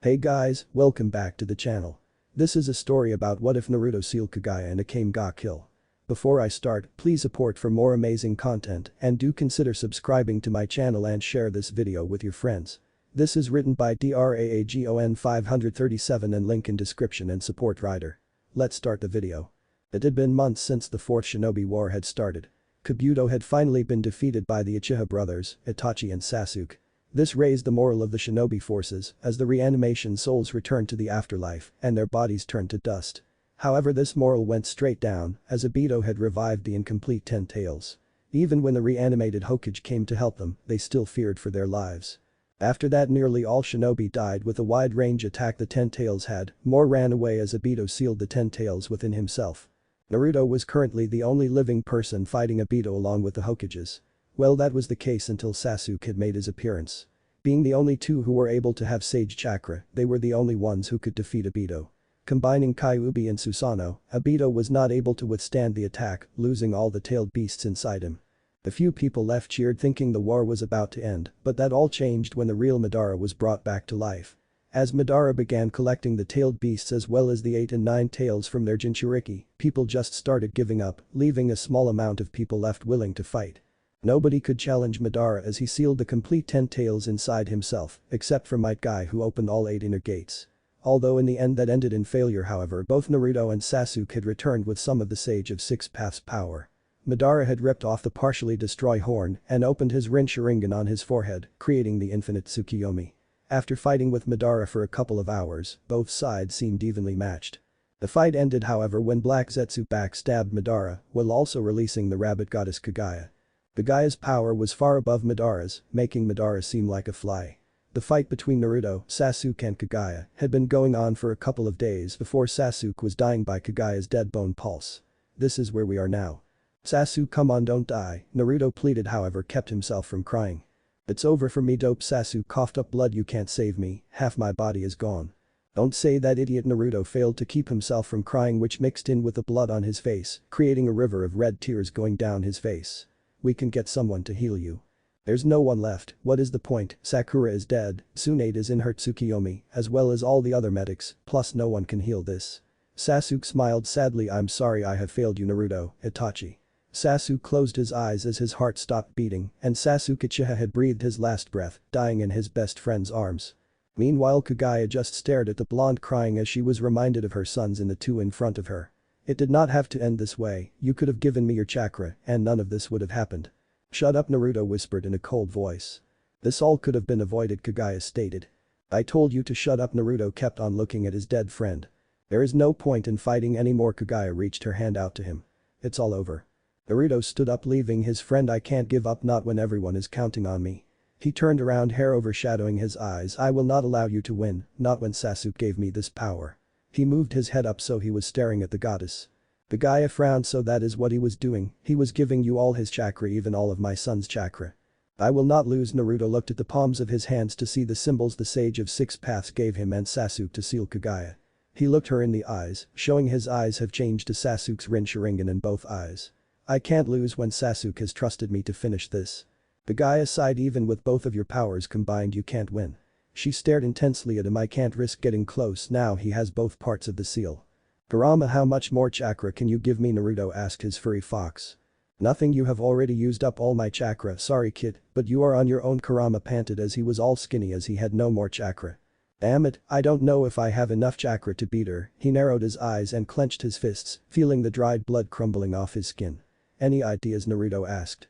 Hey guys, welcome back to the channel. This is a story about what if Naruto sealed Kaguya and Akame ga kill. Before I start, please support for more amazing content and do consider subscribing to my channel and share this video with your friends. This is written by Draagon 537 and link in description and support writer. Let's start the video. It had been months since the 4th Shinobi War had started. Kabuto had finally been defeated by the Uchiha brothers, Itachi and Sasuke. This raised the morale of the shinobi forces as the reanimation souls returned to the afterlife and their bodies turned to dust. However, this morale went straight down as Obito had revived the incomplete Ten Tails. Even when the reanimated Hokage came to help them, they still feared for their lives. After that, nearly all shinobi died with a wide range attack the Ten Tails had. More ran away as Obito sealed the Ten Tails within himself. Naruto was currently the only living person fighting Obito along with the Hokages. Well, that was the case until Sasuke had made his appearance. Being the only two who were able to have Sage Chakra, they were the only ones who could defeat Obito. Combining Kyuubi and Susanoo, Obito was not able to withstand the attack, losing all the tailed beasts inside him. The few people left cheered thinking the war was about to end, but that all changed when the real Madara was brought back to life. As Madara began collecting the tailed beasts as well as the 8 and 9 tails from their Jinchuriki, people just started giving up, leaving a small amount of people left willing to fight. Nobody could challenge Madara as he sealed the complete 10 tails inside himself, except for Might Guy who opened all 8 inner gates. Although in the end that ended in failure, however, both Naruto and Sasuke had returned with some of the Sage of Six Paths power. Madara had ripped off the partially destroyed horn and opened his Rin Sharingan on his forehead, creating the infinite Tsukiyomi. After fighting with Madara for a couple of hours, both sides seemed evenly matched. The fight ended, however, when Black Zetsu backstabbed Madara while also releasing the rabbit goddess Kaguya. Kaguya's power was far above Madara's, making Madara seem like a fly. The fight between Naruto, Sasuke and Kaguya had been going on for a couple of days before Sasuke was dying by Kaguya's dead bone pulse. This is where we are now. Sasuke, come on, don't die, Naruto pleaded, however kept himself from crying. It's over for me, dope. Sasuke coughed up blood. You can't save me, half my body is gone. Don't say that, idiot. Naruto failed to keep himself from crying, which mixed in with the blood on his face, creating a river of red tears going down his face. We can get someone to heal you. There's no one left, what is the point? Sakura is dead, Tsunade is in her Tsukiyomi, as well as all the other medics, plus no one can heal this. Sasuke smiled sadly. I'm sorry I have failed you, Naruto, Itachi. Sasuke closed his eyes as his heart stopped beating and Sasuke Uchiha had breathed his last breath, dying in his best friend's arms. Meanwhile, Kaguya just stared at the blonde, crying as she was reminded of her sons in the two in front of her. It did not have to end this way, you could have given me your chakra and none of this would have happened. Shut up, Naruto whispered in a cold voice. This all could have been avoided, Kaguya stated. I told you to shut up. Naruto kept on looking at his dead friend. There is no point in fighting anymore. Kaguya reached her hand out to him. It's all over. Naruto stood up, leaving his friend. I can't give up, not when everyone is counting on me. He turned around, hair overshadowing his eyes. I will not allow you to win, not when Sasuke gave me this power. He moved his head up so he was staring at the goddess. Kaguya frowned. So that is what he was doing, he was giving you all his chakra, even all of my son's chakra. I will not lose. Naruto looked at the palms of his hands to see the symbols the Sage of Six Paths gave him and Sasuke to seal Kaguya. He looked her in the eyes, showing his eyes have changed to Sasuke's Rin Sharingan in both eyes. I can't lose when Sasuke has trusted me to finish this. Kaguya sighed. Even with both of your powers combined you can't win. She stared intensely at him. I can't risk getting close now, he has both parts of the seal. Kurama, how much more chakra can you give me? Naruto asked his furry fox. Nothing, you have already used up all my chakra. Sorry kid, but you are on your own, Kurama panted as he was all skinny as he had no more chakra. Damn it, I don't know if I have enough chakra to beat her. He narrowed his eyes and clenched his fists, feeling the dried blood crumbling off his skin. Any ideas? Naruto asked.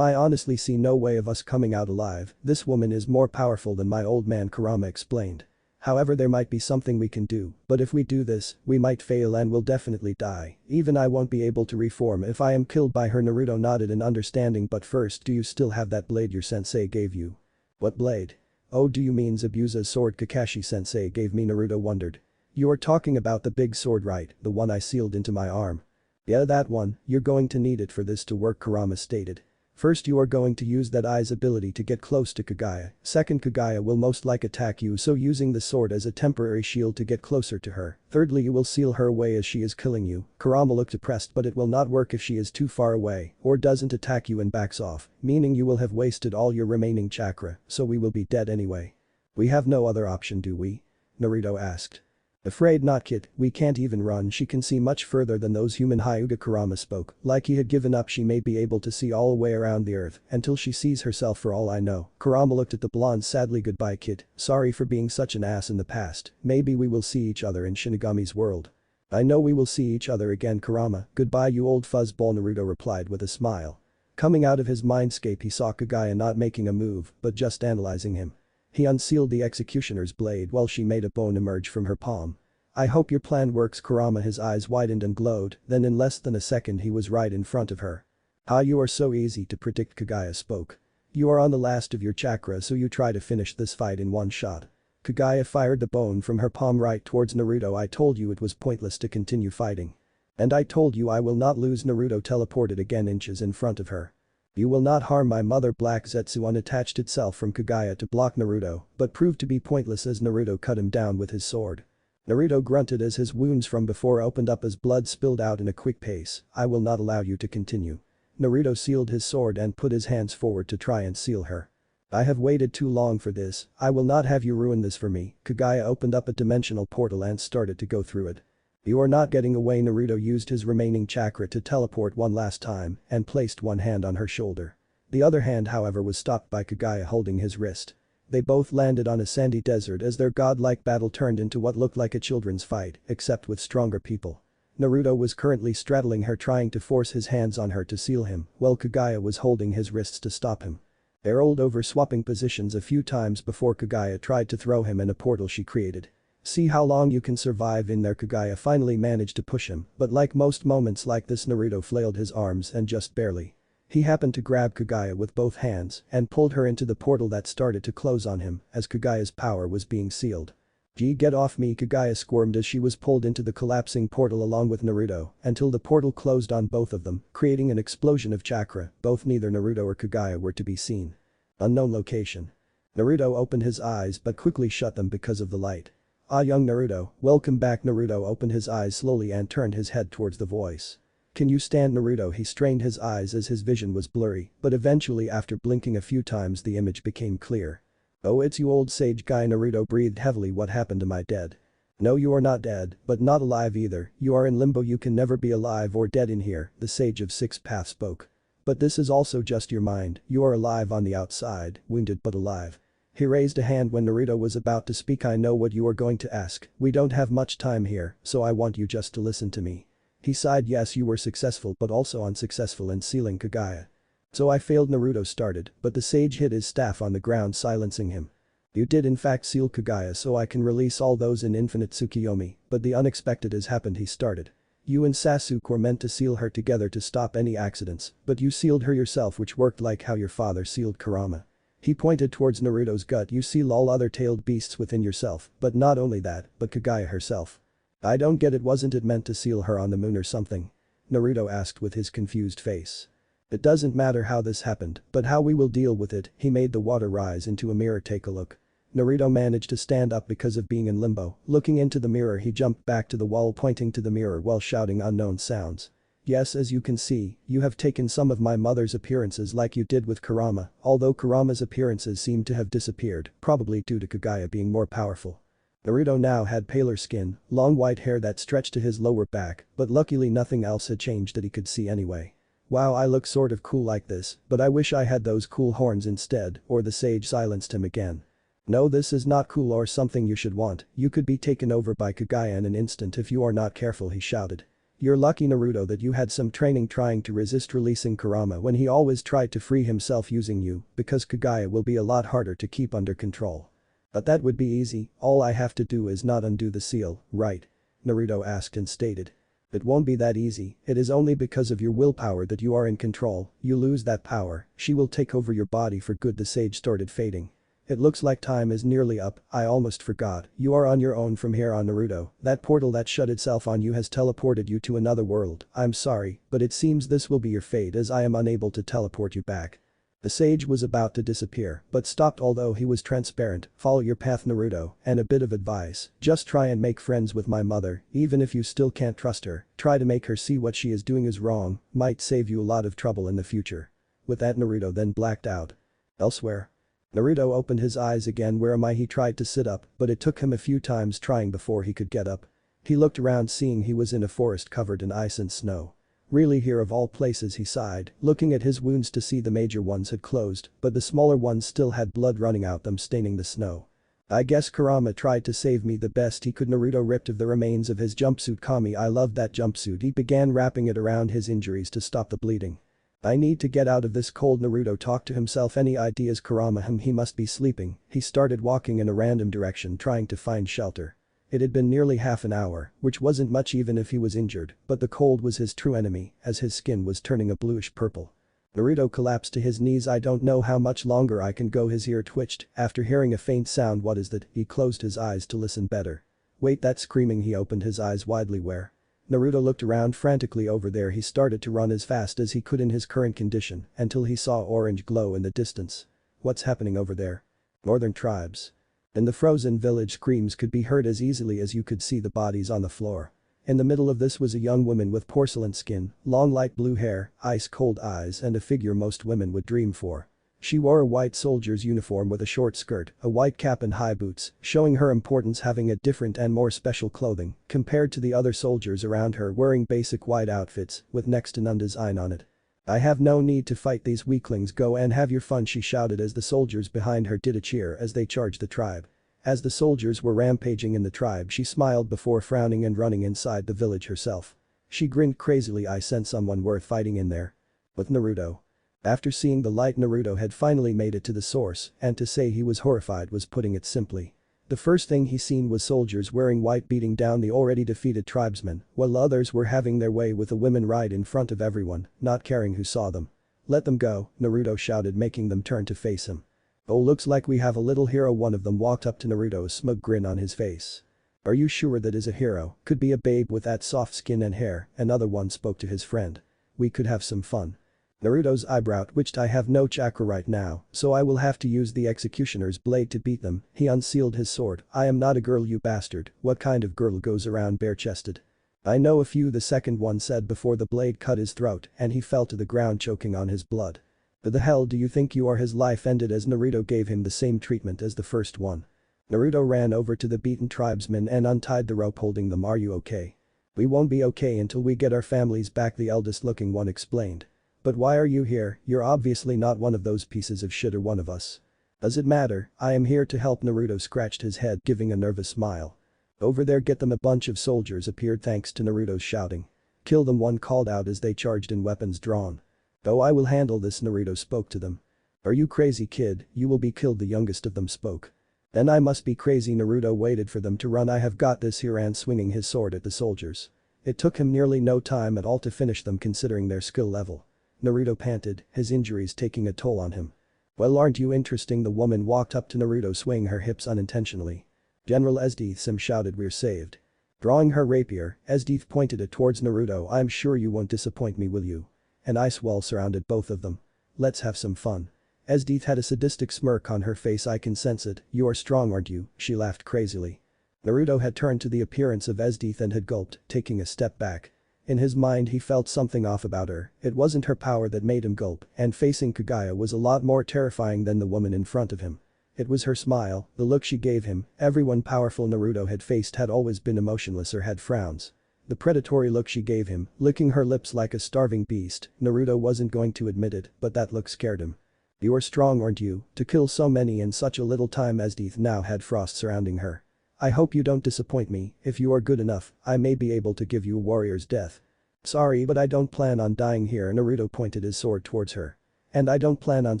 I honestly see no way of us coming out alive. This woman is more powerful than my old man, Kurama explained. However, there might be something we can do, but if we do this, we might fail and will definitely die. Even I won't be able to reform if I am killed by her. Naruto nodded in understanding. But first, do you still have that blade your sensei gave you? What blade? Oh, do you mean Zabuza's sword Kakashi sensei gave me? Naruto wondered. You are talking about the big sword, right? The one I sealed into my arm. Yeah, that one. You're going to need it for this to work, Kurama stated. First, you are going to use that eye's ability to get close to Kaguya. Second, Kaguya will most likely attack you, so using the sword as a temporary shield to get closer to her. Thirdly, you will seal her away as she is killing you. Kurama looked depressed, but it will not work if she is too far away or doesn't attack you and backs off, meaning you will have wasted all your remaining chakra, so we will be dead anyway. We have no other option, do we? Naruto asked. Afraid not, kid, we can't even run, she can see much further than those human Hyuga. Kurama spoke, like he had given up. She may be able to see all the way around the earth until she sees herself for all I know. Kurama looked at the blonde sadly. Goodbye kid, sorry for being such an ass in the past, maybe we will see each other in Shinigami's world. I know we will see each other again Kurama, goodbye you old fuzzball, Naruto replied with a smile. Coming out of his mindscape he saw Kaguya not making a move but just analyzing him. He unsealed the executioner's blade while she made a bone emerge from her palm. I hope your plan works Kurama, his eyes widened and glowed, then in less than a second he was right in front of her. Ah, you are so easy to predict, Kaguya spoke. You are on the last of your chakra, so you try to finish this fight in one shot. Kaguya fired the bone from her palm right towards Naruto. I told you it was pointless to continue fighting. And I told you I will not lose. Naruto teleported again inches in front of her. You will not harm my mother. Black Zetsu unattached itself from Kaguya to block Naruto, but proved to be pointless as Naruto cut him down with his sword. Naruto grunted as his wounds from before opened up as blood spilled out in a quick pace. I will not allow you to continue. Naruto sealed his sword and put his hands forward to try and seal her. I have waited too long for this, I will not have you ruin this for me. Kaguya opened up a dimensional portal and started to go through it. You are not getting away. Naruto used his remaining chakra to teleport one last time and placed one hand on her shoulder. The other hand however was stopped by Kaguya holding his wrist. They both landed on a sandy desert as their godlike battle turned into what looked like a children's fight, except with stronger people. Naruto was currently straddling her, trying to force his hands on her to seal him, while Kaguya was holding his wrists to stop him. They rolled over, swapping positions a few times before Kaguya tried to throw him in a portal she created. See how long you can survive in there. Kaguya finally managed to push him, but like most moments like this Naruto flailed his arms and just barely. He happened to grab Kaguya with both hands and pulled her into the portal that started to close on him as Kaguya's power was being sealed. Gee, get off me. Kaguya squirmed as she was pulled into the collapsing portal along with Naruto until the portal closed on both of them, creating an explosion of chakra. Both neither Naruto or Kaguya were to be seen. Unknown location. Naruto opened his eyes but quickly shut them because of the light. Ah, young Naruto, welcome back. Naruto opened his eyes slowly and turned his head towards the voice. Can you stand Naruto? He strained his eyes as his vision was blurry, but eventually after blinking a few times the image became clear. Oh, it's you old sage guy. Naruto breathed heavily. What happened? Am I dead? No, you are not dead, but not alive either. You are in limbo. You can never be alive or dead in here, the sage of six paths spoke. But this is also just your mind, you are alive on the outside, wounded but alive. He raised a hand when Naruto was about to speak. I know what you are going to ask, we don't have much time here, so I want you just to listen to me. He sighed. Yes, you were successful but also unsuccessful in sealing Kaguya. So I failed. Naruto started, but the sage hit his staff on the ground silencing him. You did in fact seal Kaguya so I can release all those in Infinite Tsukiyomi, but the unexpected has happened. He started. You and Sasuke were meant to seal her together to stop any accidents, but you sealed her yourself, which worked like how your father sealed Kurama. He pointed towards Naruto's gut. You seal all other tailed beasts within yourself, but not only that, but Kaguya herself. I don't get it. Wasn't it meant to seal her on the moon or something? Naruto asked with his confused face. It doesn't matter how this happened, but how we will deal with it. He made the water rise into a mirror. Take a look. Naruto managed to stand up because of being in limbo. Looking into the mirror he jumped back to the wall pointing to the mirror while shouting unknown sounds. Yes, as you can see, you have taken some of my mother's appearances like you did with Kurama, although Kurama's appearances seem to have disappeared, probably due to Kaguya being more powerful. Naruto now had paler skin, long white hair that stretched to his lower back, but luckily nothing else had changed that he could see anyway. Wow, I look sort of cool like this, but I wish I had those cool horns instead, or the sage silenced him again. No, this is not cool or something you should want, you could be taken over by Kaguya in an instant if you are not careful, he shouted. You're lucky Naruto that you had some training trying to resist releasing Kurama when he always tried to free himself using you, because Kaguya will be a lot harder to keep under control. But that would be easy, all I have to do is not undo the seal, right? Naruto asked and stated. It won't be that easy, it is only because of your willpower that you are in control, you lose that power, she will take over your body for good. The sage started fading. It looks like time is nearly up, I almost forgot, you are on your own from here on Naruto, that portal that shut itself on you has teleported you to another world, I'm sorry, but it seems this will be your fate as I am unable to teleport you back. The sage was about to disappear, but stopped although he was transparent. Follow your path Naruto, and a bit of advice, just try and make friends with my mother, even if you still can't trust her, try to make her see what she is doing is wrong, might save you a lot of trouble in the future. With that Naruto then blacked out. Elsewhere. Naruto opened his eyes again. Where am I? He tried to sit up, but it took him a few times trying before he could get up. He looked around seeing he was in a forest covered in ice and snow. Really, here of all places, he sighed, looking at his wounds to see the major ones had closed, but the smaller ones still had blood running out them staining the snow. I guess Kurama tried to save me the best he could. Naruto ripped of the remains of his jumpsuit. Kami, I love that jumpsuit. He began wrapping it around his injuries to stop the bleeding. I need to get out of this cold. Naruto talked to himself. Any ideas? Kurama? He must be sleeping. He started walking in a random direction trying to find shelter. It had been nearly half an hour, which wasn't much even if he was injured, but the cold was his true enemy as his skin was turning a bluish purple. Naruto collapsed to his knees. I don't know how much longer I can go. His ear twitched after hearing a faint sound. What is that? He closed his eyes to listen better. Wait, that screaming. He opened his eyes widely. Where? Naruto looked around frantically. Over there. He started to run as fast as he could in his current condition until he saw orange glow in the distance. What's happening over there? Northern tribes. In the frozen village, screams could be heard as easily as you could see the bodies on the floor. In the middle of this was a young woman with porcelain skin, long light blue hair, ice-cold eyes and a figure most women would dream for. She wore a white soldier's uniform with a short skirt, a white cap and high boots, showing her importance having a different and more special clothing compared to the other soldiers around her wearing basic white outfits with next to none design on it. I have no need to fight these weaklings. Go and have your fun, she shouted as the soldiers behind her did a cheer as they charged the tribe. As the soldiers were rampaging in the tribe, she smiled before frowning and running inside the village herself. She grinned crazily. I sent someone worth fighting in there. With Naruto. After seeing the light, Naruto had finally made it to the source, and to say he was horrified was putting it simply. The first thing he seen was soldiers wearing white beating down the already defeated tribesmen, while others were having their way with the women right in front of everyone, not caring who saw them. Let them go, Naruto shouted, making them turn to face him. Oh, looks like we have a little hero. One of them walked up to Naruto, a smug grin on his face. Are you sure that is a hero? Could be a babe with that soft skin and hair. Another one spoke to his friend. We could have some fun. Naruto's eyebrow twitched. I have no chakra right now, so I will have to use the executioner's blade to beat them. He unsealed his sword. I am not a girl, you bastard. What kind of girl goes around bare-chested? I know a few, the second one said before the blade cut his throat and he fell to the ground choking on his blood. Who the hell do you think you are? His life ended as Naruto gave him the same treatment as the first one. Naruto ran over to the beaten tribesmen and untied the rope holding them. Are you okay? We won't be okay until we get our families back, the eldest looking one explained. But why are you here? You're obviously not one of those pieces of shit or one of us. Does it matter? I am here to help. Naruto scratched his head, giving a nervous smile. Over there, get them. A bunch of soldiers appeared thanks to Naruto's shouting. Kill them, one called out as they charged in, weapons drawn. Oh, I will handle this, Naruto spoke to them. Are you crazy, kid? You will be killed, the youngest of them spoke. Then I must be crazy. Naruto waited for them to run. I have got this, he ran swinging his sword at the soldiers. It took him nearly no time at all to finish them considering their skill level. Naruto panted, his injuries taking a toll on him. Well, aren't you interesting? The woman walked up to Naruto swaying her hips unintentionally. General Esdeath, Sim shouted, we're saved. Drawing her rapier, Esdeath pointed it towards Naruto. I'm sure you won't disappoint me, will you? An ice wall surrounded both of them. Let's have some fun. Esdeath had a sadistic smirk on her face. I can sense it, you are strong, aren't you? She laughed crazily. Naruto had turned to the appearance of Esdeath and had gulped, taking a step back. In his mind he felt something off about her. It wasn't her power that made him gulp, and facing Kaguya was a lot more terrifying than the woman in front of him. It was her smile, the look she gave him. Everyone powerful Naruto had faced had always been emotionless or had frowns. The predatory look she gave him, licking her lips like a starving beast. Naruto wasn't going to admit it, but that look scared him. You are strong, aren't you, to kill so many in such a little time? Esdeath now had frost surrounding her. I hope you don't disappoint me. If you are good enough, I may be able to give you a warrior's death. Sorry, but I don't plan on dying here. Naruto pointed his sword towards her. And I don't plan on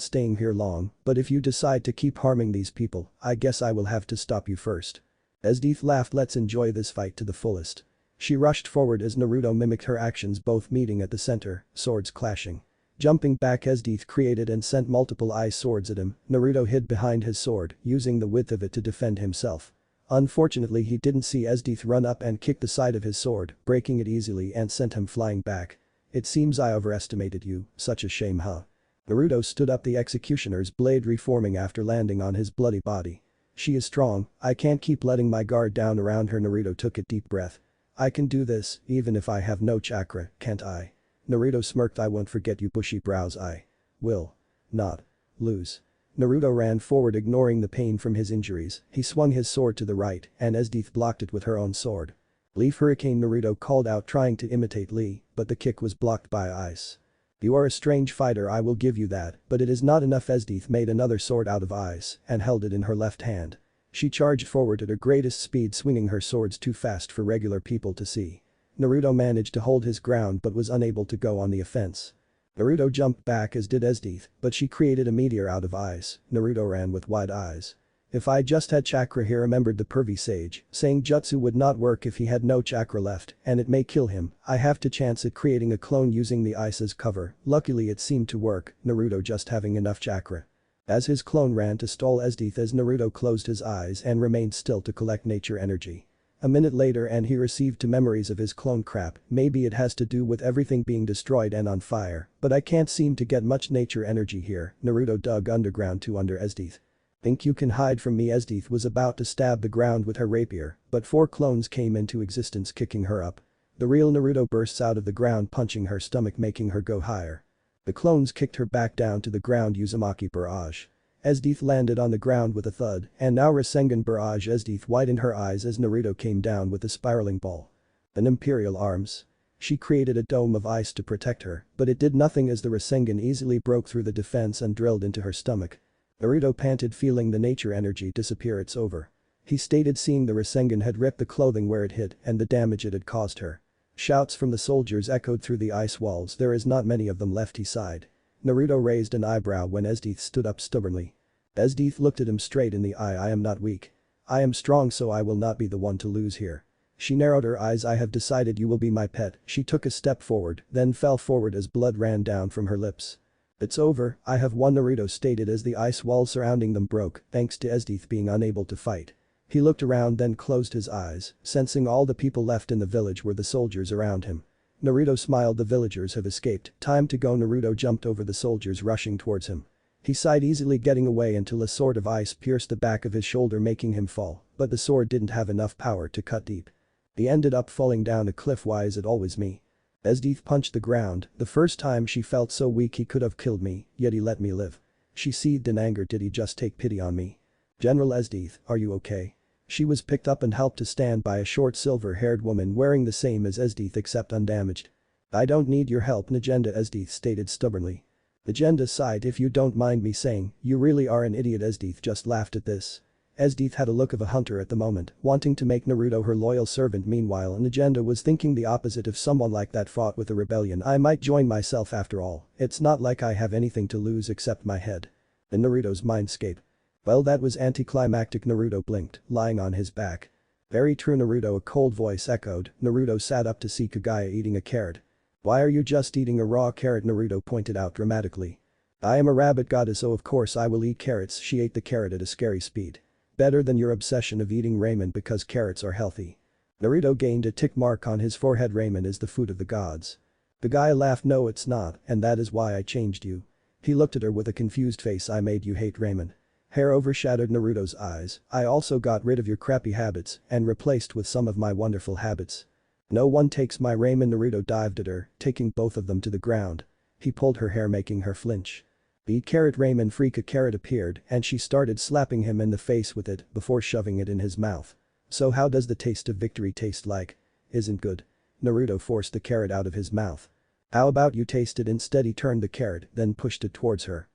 staying here long, but if you decide to keep harming these people, I guess I will have to stop you first. Esdeath laughed. Let's enjoy this fight to the fullest. She rushed forward as Naruto mimicked her actions, both meeting at the center, swords clashing. Jumping back, Esdeath created and sent multiple ice swords at him. Naruto hid behind his sword, using the width of it to defend himself. Unfortunately, he didn't see Esdeath run up and kick the side of his sword, breaking it easily and sent him flying back. It seems I overestimated you, such a shame, huh? Naruto stood up, the executioner's blade reforming after landing on his bloody body. She is strong, I can't keep letting my guard down around her. Naruto took a deep breath. I can do this, even if I have no chakra, can't I? Naruto smirked. I won't forget you, bushy brows. I will not lose. Naruto ran forward ignoring the pain from his injuries, he swung his sword to the right and Esdeath blocked it with her own sword. Leaf Hurricane Naruto called out trying to imitate Lee, but the kick was blocked by ice. You are a strange fighter, I will give you that, but it is not enough. Esdeath made another sword out of ice and held it in her left hand. She charged forward at her greatest speed, swinging her swords too fast for regular people to see. Naruto managed to hold his ground but was unable to go on the offense. Naruto jumped back as did Esdeath, but she created a meteor out of ice. Naruto ran with wide eyes. If I just had chakra, he remembered the pervy sage, saying jutsu would not work if he had no chakra left and it may kill him. I have to chance at creating a clone using the ice as cover. Luckily it seemed to work, Naruto just having enough chakra. As his clone ran to stall Esdeath as Naruto closed his eyes and remained still to collect nature energy. A minute later and he received two memories of his clone. Crap, maybe it has to do with everything being destroyed and on fire, but I can't seem to get much nature energy here. Naruto dug underground to under Esdeath. Think you can hide from me? Esdeath was about to stab the ground with her rapier, but 4 clones came into existence kicking her up. The real Naruto bursts out of the ground punching her stomach making her go higher. The clones kicked her back down to the ground. Uzumaki barrage. Esdeath landed on the ground with a thud and now Rasengan barrage. Esdeath widened her eyes as Naruto came down with a spiraling ball. An imperial arms. She created a dome of ice to protect her, but it did nothing as the Rasengan easily broke through the defense and drilled into her stomach. Naruto panted feeling the nature energy disappear. It's over. He stated seeing the Rasengan had ripped the clothing where it hit and the damage it had caused her. Shouts from the soldiers echoed through the ice walls. There is not many of them left, he sighed. Naruto raised an eyebrow when Esdeath stood up stubbornly. Esdeath looked at him straight in the eye. I am not weak. I am strong, so I will not be the one to lose here. She narrowed her eyes. I have decided you will be my pet. She took a step forward, then fell forward as blood ran down from her lips. It's over, I have won, Naruto stated as the ice wall surrounding them broke, thanks to Esdeath being unable to fight. He looked around then closed his eyes, sensing all the people left in the village were the soldiers around him. Naruto smiled. The villagers have escaped, time to go. Naruto jumped over the soldiers rushing towards him. He sighed easily getting away until a sword of ice pierced the back of his shoulder making him fall, but the sword didn't have enough power to cut deep. He ended up falling down a cliff. Why is it always me? Esdeath punched the ground. The first time she felt so weak he could have killed me, yet he let me live. She seethed in anger. Did he just take pity on me? General Esdeath, are you okay? She was picked up and helped to stand by a short silver-haired woman wearing the same as Esdeath except undamaged. I don't need your help, Negenda, Esdeath stated stubbornly. Negenda sighed. If you don't mind me saying, you really are an idiot. Esdeath just laughed at this. Esdeath had a look of a hunter at the moment, wanting to make Naruto her loyal servant. Meanwhile, Negenda was thinking the opposite. If someone like that fought with a rebellion, I might join myself after all. It's not like I have anything to lose except my head. In Naruto's mindscape. Well, that was anticlimactic. Naruto blinked, lying on his back. Very true, Naruto, a cold voice echoed. Naruto sat up to see Kaguya eating a carrot. Why are you just eating a raw carrot? Naruto pointed out dramatically. I am a rabbit goddess, so of course I will eat carrots. She ate the carrot at a scary speed. Better than your obsession of eating ramen because carrots are healthy. Naruto gained a tick mark on his forehead. Ramen is the food of the gods. The guy laughed. No, it's not, and that is why I changed you. He looked at her with a confused face. I made you hate ramen. Hair overshadowed Naruto's eyes. I also got rid of your crappy habits and replaced with some of my wonderful habits. No one takes my ramen. Naruto dived at her, taking both of them to the ground. He pulled her hair making her flinch. Eat carrot, ramen. Freak. A carrot appeared and she started slapping him in the face with it before shoving it in his mouth. So how does the taste of victory taste like? Isn't good. Naruto forced the carrot out of his mouth. How about you taste it instead? He turned the carrot then pushed it towards her.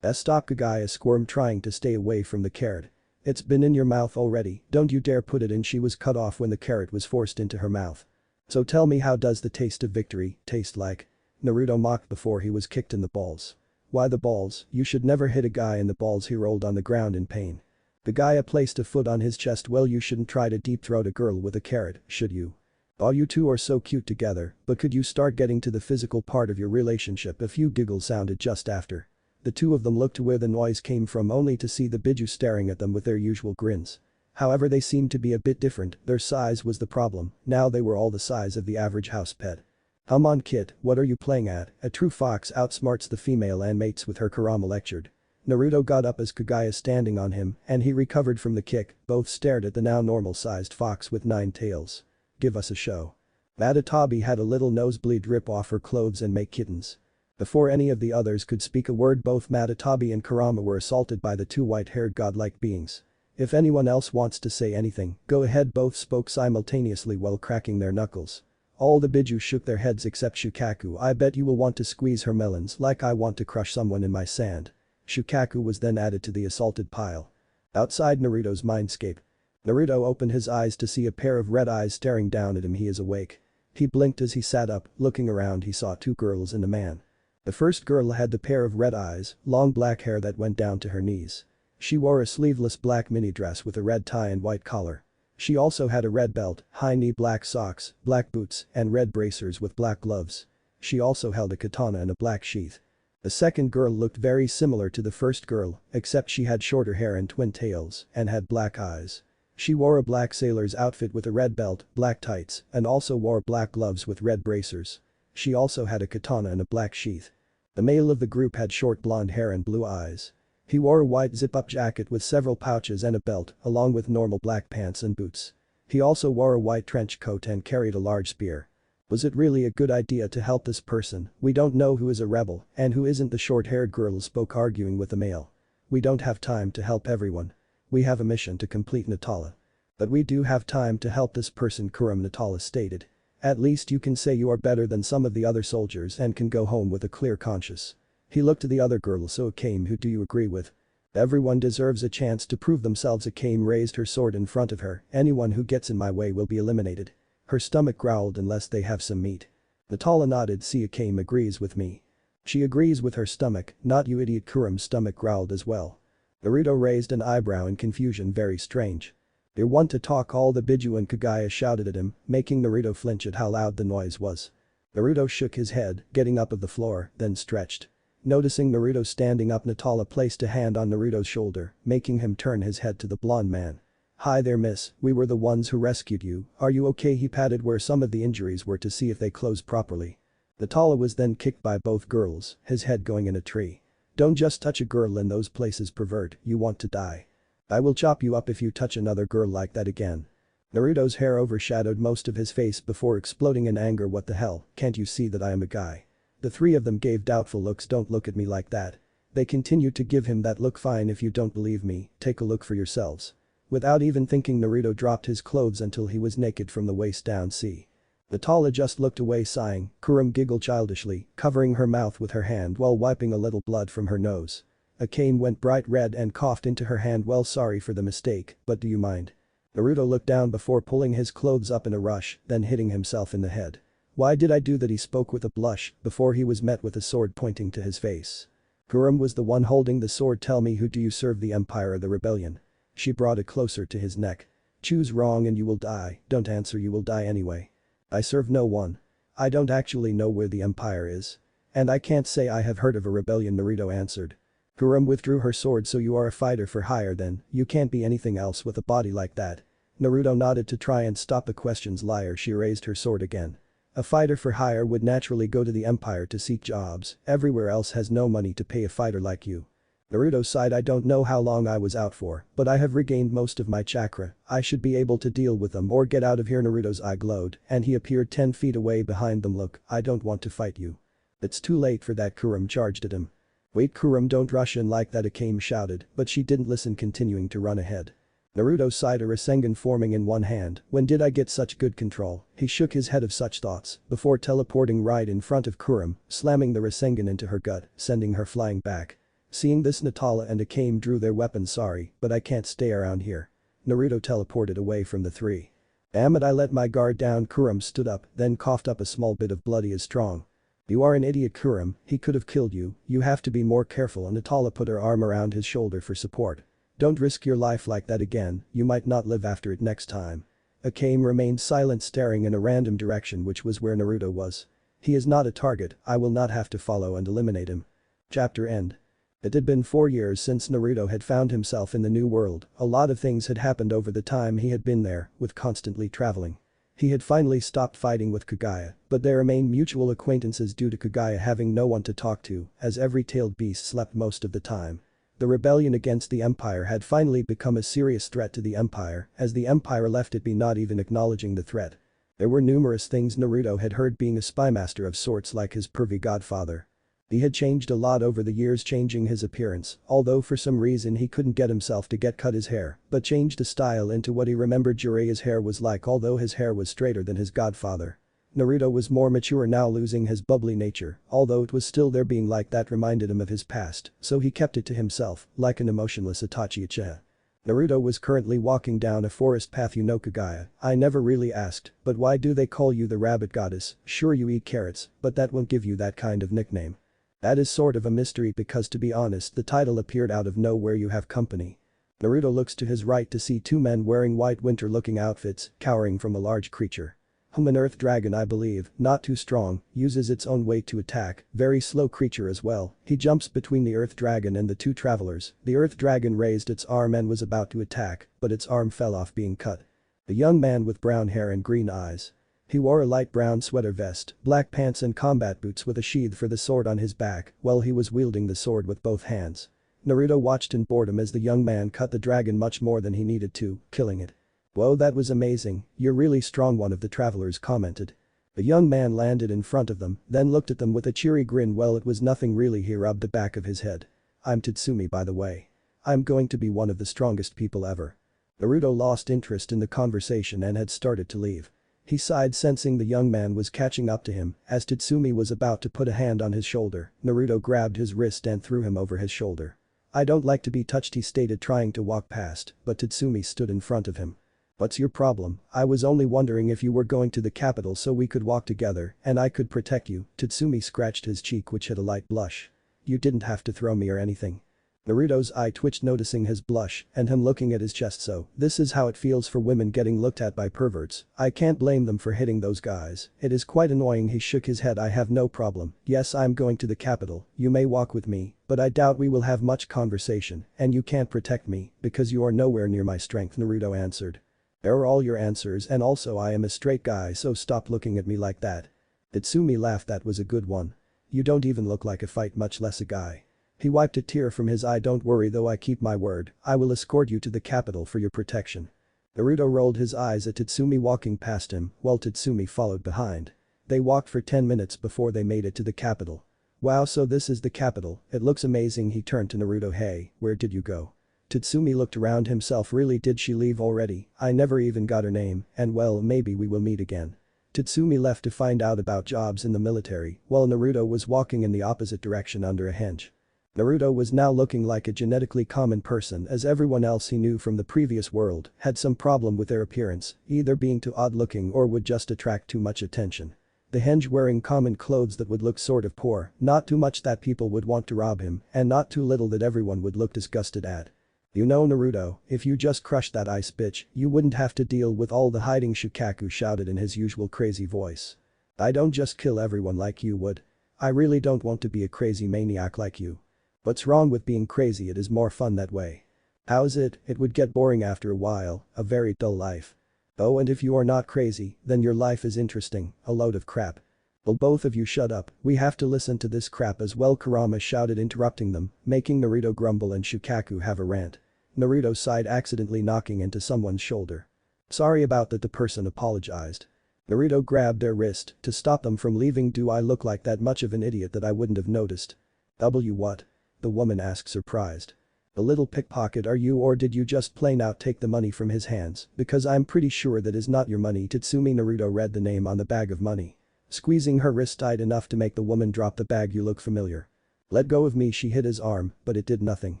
Stop. Kaguya squirmed trying to stay away from the carrot. It's been in your mouth already, don't you dare put it in. She was cut off when the carrot was forced into her mouth. So tell me, how does the taste of victory taste like? Naruto mocked before he was kicked in the balls. Why the balls? You should never hit a guy in the balls. He rolled on the ground in pain. Kaguya placed a foot on his chest. Well, you shouldn't try to deep throat a girl with a carrot, should you? Oh, you two are so cute together, but could you start getting to the physical part of your relationship? A few giggles sounded just after. The two of them looked to where the noise came from only to see the Biju staring at them with their usual grins. However, they seemed to be a bit different. Their size was the problem. Now they were all the size of the average house pet. Come on, kid, what are you playing at? A true fox outsmarts the female and mates with her, Kurama lectured. Naruto got up as Kaguya standing on him and he recovered from the kick. Both stared at the now normal-sized fox with 9 tails. Give us a show. Matatabi had a little nosebleed rip off her clothes and make kittens. Before any of the others could speak a word, both Matatabi and Kurama were assaulted by the two white-haired godlike beings. If anyone else wants to say anything, go ahead, both spoke simultaneously while cracking their knuckles. All the Biju shook their heads except Shukaku. I bet you will want to squeeze her melons like I want to crush someone in my sand. Shukaku was then added to the assaulted pile. Outside Naruto's mindscape. Naruto opened his eyes to see a pair of red eyes staring down at him. He is awake. He blinked as he sat up, looking around he saw two girls and a man. The first girl had the pair of red eyes, long black hair that went down to her knees. She wore a sleeveless black mini dress with a red tie and white collar. She also had a red belt, high-knee black socks, black boots, and red bracers with black gloves. She also held a katana in a black sheath. The second girl looked very similar to the first girl, except she had shorter hair and twin tails, and had black eyes. She wore a black sailor's outfit with a red belt, black tights, and also wore black gloves with red bracers. She also had a katana in a black sheath. The male of the group had short blonde hair and blue eyes. He wore a white zip-up jacket with several pouches and a belt, along with normal black pants and boots. He also wore a white trench coat and carried a large spear. Was it really a good idea to help this person? We don't know who is a rebel and who isn't, the short-haired girl spoke, arguing with the male. We don't have time to help everyone. We have a mission to complete, Natala. But we do have time to help this person, Natala stated. At least you can say you are better than some of the other soldiers and can go home with a clear conscience. He looked to the other girl. So Akame, who do you agree with? Everyone deserves a chance to prove themselves. Akame raised her sword in front of her. Anyone who gets in my way will be eliminated. Her stomach growled, unless they have some meat. Natala nodded. See, Akame agrees with me. She agrees with her stomach, not you idiot. Kuram's stomach growled as well. Naruto raised an eyebrow in confusion. Very strange. You want to talk? All the Biju and Kaguya shouted at him, making Naruto flinch at how loud the noise was. Naruto shook his head, getting up of the floor, then stretched. Noticing Naruto standing up, Natala placed a hand on Naruto's shoulder, making him turn his head to the blonde man. Hi there, miss, we were the ones who rescued you, are you okay? He patted where some of the injuries were to see if they closed properly. Natala was then kicked by both girls, his head going in a tree. Don't just touch a girl in those places, pervert, you want to die. I will chop you up if you touch another girl like that again. Naruto's hair overshadowed most of his face before exploding in anger. What the hell, can't you see that I am a guy? The three of them gave doubtful looks. Don't look at me like that. They continued to give him that look. Fine, if you don't believe me, take a look for yourselves. Without even thinking, Naruto dropped his clothes until he was naked from the waist down. See. Natala just looked away, sighing. Kuram giggled childishly, covering her mouth with her hand while wiping a little blood from her nose. Akame went bright red and coughed into her hand. Well, sorry for the mistake, but do you mind? Naruto looked down before pulling his clothes up in a rush, then hitting himself in the head. Why did I do that? He spoke with a blush before he was met with a sword pointing to his face. Kuram was the one holding the sword. Tell me, who do you serve, the Empire or the Rebellion? She brought it closer to his neck. Choose wrong and you will die. Don't answer, you will die anyway. I serve no one. I don't actually know where the Empire is. And I can't say I have heard of a rebellion, Naruto answered. Kuram withdrew her sword. So you are a fighter for hire then, you can't be anything else with a body like that. Naruto nodded to try and stop the questions. Liar. She raised her sword again. A fighter for hire would naturally go to the Empire to seek jobs, everywhere else has no money to pay a fighter like you. Naruto sighed. I don't know how long I was out for, but I have regained most of my chakra, I should be able to deal with them or get out of here. Naruto's eye glowed and he appeared 10 feet away behind them. Look, I don't want to fight you. It's too late for that. Kuram charged at him. Wait, Kuram, don't rush in like that, Akame shouted, but she didn't listen, continuing to run ahead. Naruto sighed, a Rasengan forming in one hand. When did I get such good control? He shook his head of such thoughts before teleporting right in front of Kuram, slamming the Rasengan into her gut, sending her flying back. Seeing this, Natala and Akame drew their weapons. Sorry, but I can't stay around here. Naruto teleported away from the three. Damn it, I let my guard down. Kuram stood up, then coughed up a small bit of blood. He is strong. You are an idiot, Kuram, he could have killed you, you have to be more careful. And Natala put her arm around his shoulder for support. Don't risk your life like that again, you might not live after it next time. Akame remained silent, staring in a random direction, which was where Naruto was. He is not a target, I will not have to follow and eliminate him. Chapter end. It had been 4 years since Naruto had found himself in the new world. A lot of things had happened over the time he had been there, with constantly traveling. He had finally stopped fighting with Kaguya, but they remained mutual acquaintances due to Kaguya having no one to talk to, as every tailed beast slept most of the time. The rebellion against the Empire had finally become a serious threat to the Empire, as the Empire left it be, not even acknowledging the threat. There were numerous things Naruto had heard, being a spymaster of sorts like his pervy godfather. He had changed a lot over the years, changing his appearance, although for some reason he couldn't get himself to cut his hair, but changed the style into what he remembered Jiraiya's hair was like, although his hair was straighter than his godfather. Naruto was more mature now, losing his bubbly nature, although it was still there. Being like that reminded him of his past, so he kept it to himself, like an emotionless Itachi Uchiha. Naruto was currently walking down a forest path. You know Kaguya, I never really asked, but why do they call you the rabbit goddess? Sure, you eat carrots, but that won't give you that kind of nickname. That is sort of a mystery because, to be honest, the title appeared out of nowhere. You have company. Naruto looks to his right to see two men wearing white winter-looking outfits, cowering from a large creature. An earth dragon, I believe, not too strong, uses its own weight to attack, very slow creature as well. He jumps between the earth dragon and the two travelers. The earth dragon raised its arm and was about to attack, but its arm fell off, being cut. A young man with brown hair and green eyes. He wore a light brown sweater vest, black pants and combat boots with a sheath for the sword on his back, while he was wielding the sword with both hands. Naruto watched in boredom as the young man cut the dragon much more than he needed to, killing it. "Whoa, that was amazing, you're really strong," one of the travelers commented. The young man landed in front of them, then looked at them with a cheery grin. "Well, it was nothing really." He rubbed the back of his head. "I'm Tatsumi, by the way. I'm going to be one of the strongest people ever." Naruto lost interest in the conversation and had started to leave. He sighed, sensing the young man was catching up to him. As Tatsumi was about to put a hand on his shoulder, Naruto grabbed his wrist and threw him over his shoulder. "I don't like to be touched," he stated, trying to walk past, but Tatsumi stood in front of him. "What's your problem? I was only wondering if you were going to the capital so we could walk together and I could protect you." Tatsumi scratched his cheek, which hid a light blush. "You didn't have to throw me or anything." Naruto's eye twitched, noticing his blush and him looking at his chest. "So, this is how it feels for women getting looked at by perverts. I can't blame them for hitting those guys. It is quite annoying." He shook his head. "I have no problem. Yes, I'm going to the capital. You may walk with me, but I doubt we will have much conversation, and you can't protect me because you are nowhere near my strength," Naruto answered. "There are all your answers, and also I am a straight guy, so stop looking at me like that." Tatsumi laughed. "That was a good one. You don't even look like a fight, much less a guy." He wiped a tear from his eye. "Don't worry though, I keep my word. I will escort you to the capital for your protection." Naruto rolled his eyes at Tatsumi walking past him, while Tatsumi followed behind. They walked for 10 minutes before they made it to the capital. "Wow, so this is the capital. It looks amazing." He turned to Naruto. "Hey, where did you go?" Tatsumi looked around himself. "Really, did she leave already? I never even got her name, and well, maybe we will meet again." Tatsumi left to find out about jobs in the military, while Naruto was walking in the opposite direction under a hedge. Naruto was now looking like a genetically common person, as everyone else he knew from the previous world had some problem with their appearance, either being too odd looking or would just attract too much attention. The henge wearing common clothes that would look sort of poor, not too much that people would want to rob him, and not too little that everyone would look disgusted at. "You know, Naruto, if you just crushed that ice bitch, you wouldn't have to deal with all the hiding." Shukaku shouted in his usual crazy voice. "I don't just kill everyone like you would. I really don't want to be a crazy maniac like you. What's wrong with being crazy? It is more fun that way." "How's it? It would get boring after a while, a very dull life." "Oh, and if you are not crazy, then your life is interesting, a load of crap." "Will both of you shut up? We have to listen to this crap as well," Kurama shouted, interrupting them, making Naruto grumble and Shukaku have a rant. Naruto sighed, accidentally knocking into someone's shoulder. "Sorry about that," the person apologized. Naruto grabbed their wrist to stop them from leaving. "Do I look like that much of an idiot that I wouldn't have noticed?" What?" the woman asked, surprised. "A little pickpocket are you, or did you just plain out take the money from his hands? Because I'm pretty sure that is not your money." Tatsumi. Naruto read the name on the bag of money. Squeezing her wrist tight enough to make the woman drop the bag. "You look familiar." "Let go of me." She hit his arm, but it did nothing.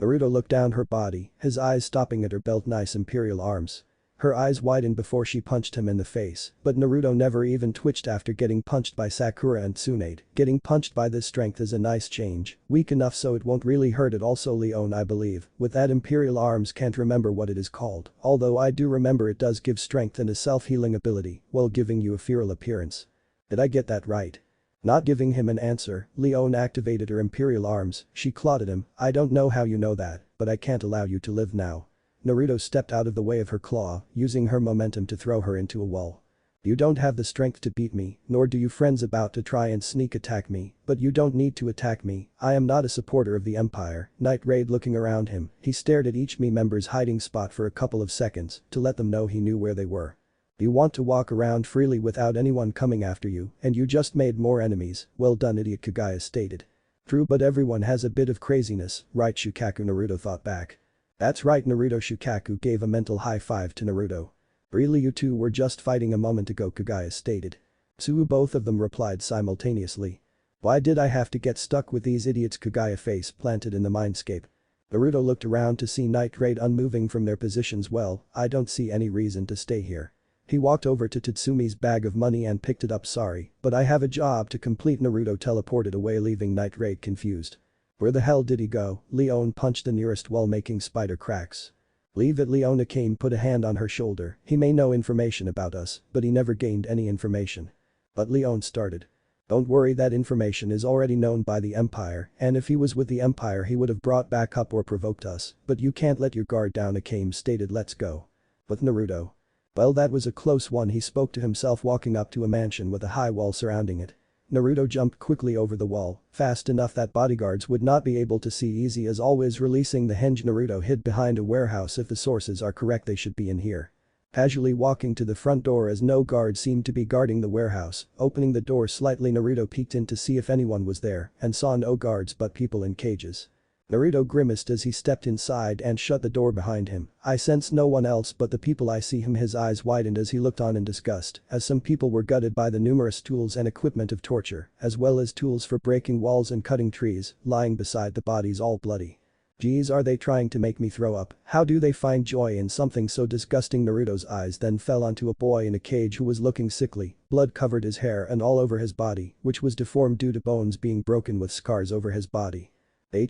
Naruto looked down her body, his eyes stopping at her belt. "Nice imperial arms." Her eyes widened before she punched him in the face, but Naruto never even twitched after getting punched by Sakura and Tsunade. Getting punched by this strength is a nice change, weak enough so it won't really hurt at all. "Also Leon, I believe, with that imperial arms. Can't remember what it is called, although I do remember it does give strength and a self-healing ability while giving you a feral appearance. Did I get that right?" Not giving him an answer, Leon activated her imperial arms. She clawed at him. "I don't know how you know that, but I can't allow you to live now." Naruto stepped out of the way of her claw, using her momentum to throw her into a wall. "You don't have the strength to beat me, nor do you friends about to try and sneak attack me, but you don't need to attack me. I am not a supporter of the Empire." Night Raid looking around him, he stared at each member's hiding spot for a couple of seconds to let them know he knew where they were. You want to walk around freely without anyone coming after you, and you just made more enemies, well done idiot, Kaguya stated. True, but everyone has a bit of craziness, right Shukaku, Naruto thought back. That's right Naruto. Shukaku gave a mental high five to Naruto. Really, you two were just fighting a moment ago, Kaguya stated. Tsuyu, both of them replied simultaneously. Why did I have to get stuck with these idiots? Kaguya face planted in the mindscape. Naruto looked around to see Night Raid unmoving from their positions. Well, I don't see any reason to stay here. He walked over to Tatsumi's bag of money and picked it up. Sorry, but I have a job to complete. Naruto teleported away, leaving Night Raid confused. Where the hell did he go? Leon punched the nearest wall, making spider cracks. Leave it. Leona Kane put a hand on her shoulder. He may know information about us, but he never gained any information. But Leon started. Don't worry, that information is already known by the Empire, and if he was with the Empire he would have brought back up or provoked us, but you can't let your guard down, Akame stated. Let's go. But Naruto. Well, that was a close one, he spoke to himself, walking up to a mansion with a high wall surrounding it. Naruto jumped quickly over the wall, fast enough that bodyguards would not be able to see. Easy as always, releasing the hinge. Naruto hid behind a warehouse. If the sources are correct, they should be in here. Casually walking to the front door as no guard seemed to be guarding the warehouse, opening the door slightly, Naruto peeked in to see if anyone was there and saw no guards but people in cages. Naruto grimaced as he stepped inside and shut the door behind him. I sense no one else but the people I see him. His eyes widened as he looked on in disgust, as some people were gutted by the numerous tools and equipment of torture, as well as tools for breaking walls and cutting trees, lying beside the bodies all bloody. Geez, are they trying to make me throw up? How do they find joy in something so disgusting? Naruto's eyes then fell onto a boy in a cage who was looking sickly. Blood covered his hair and all over his body, which was deformed due to bones being broken with scars over his body.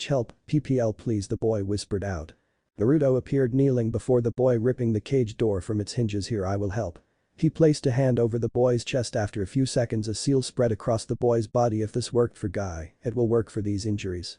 Help, PPL please, the boy whispered out. Naruto appeared kneeling before the boy, ripping the cage door from its hinges. Here, I will help. He placed a hand over the boy's chest. After a few seconds a seal spread across the boy's body. If this worked for Guy, it will work for these injuries.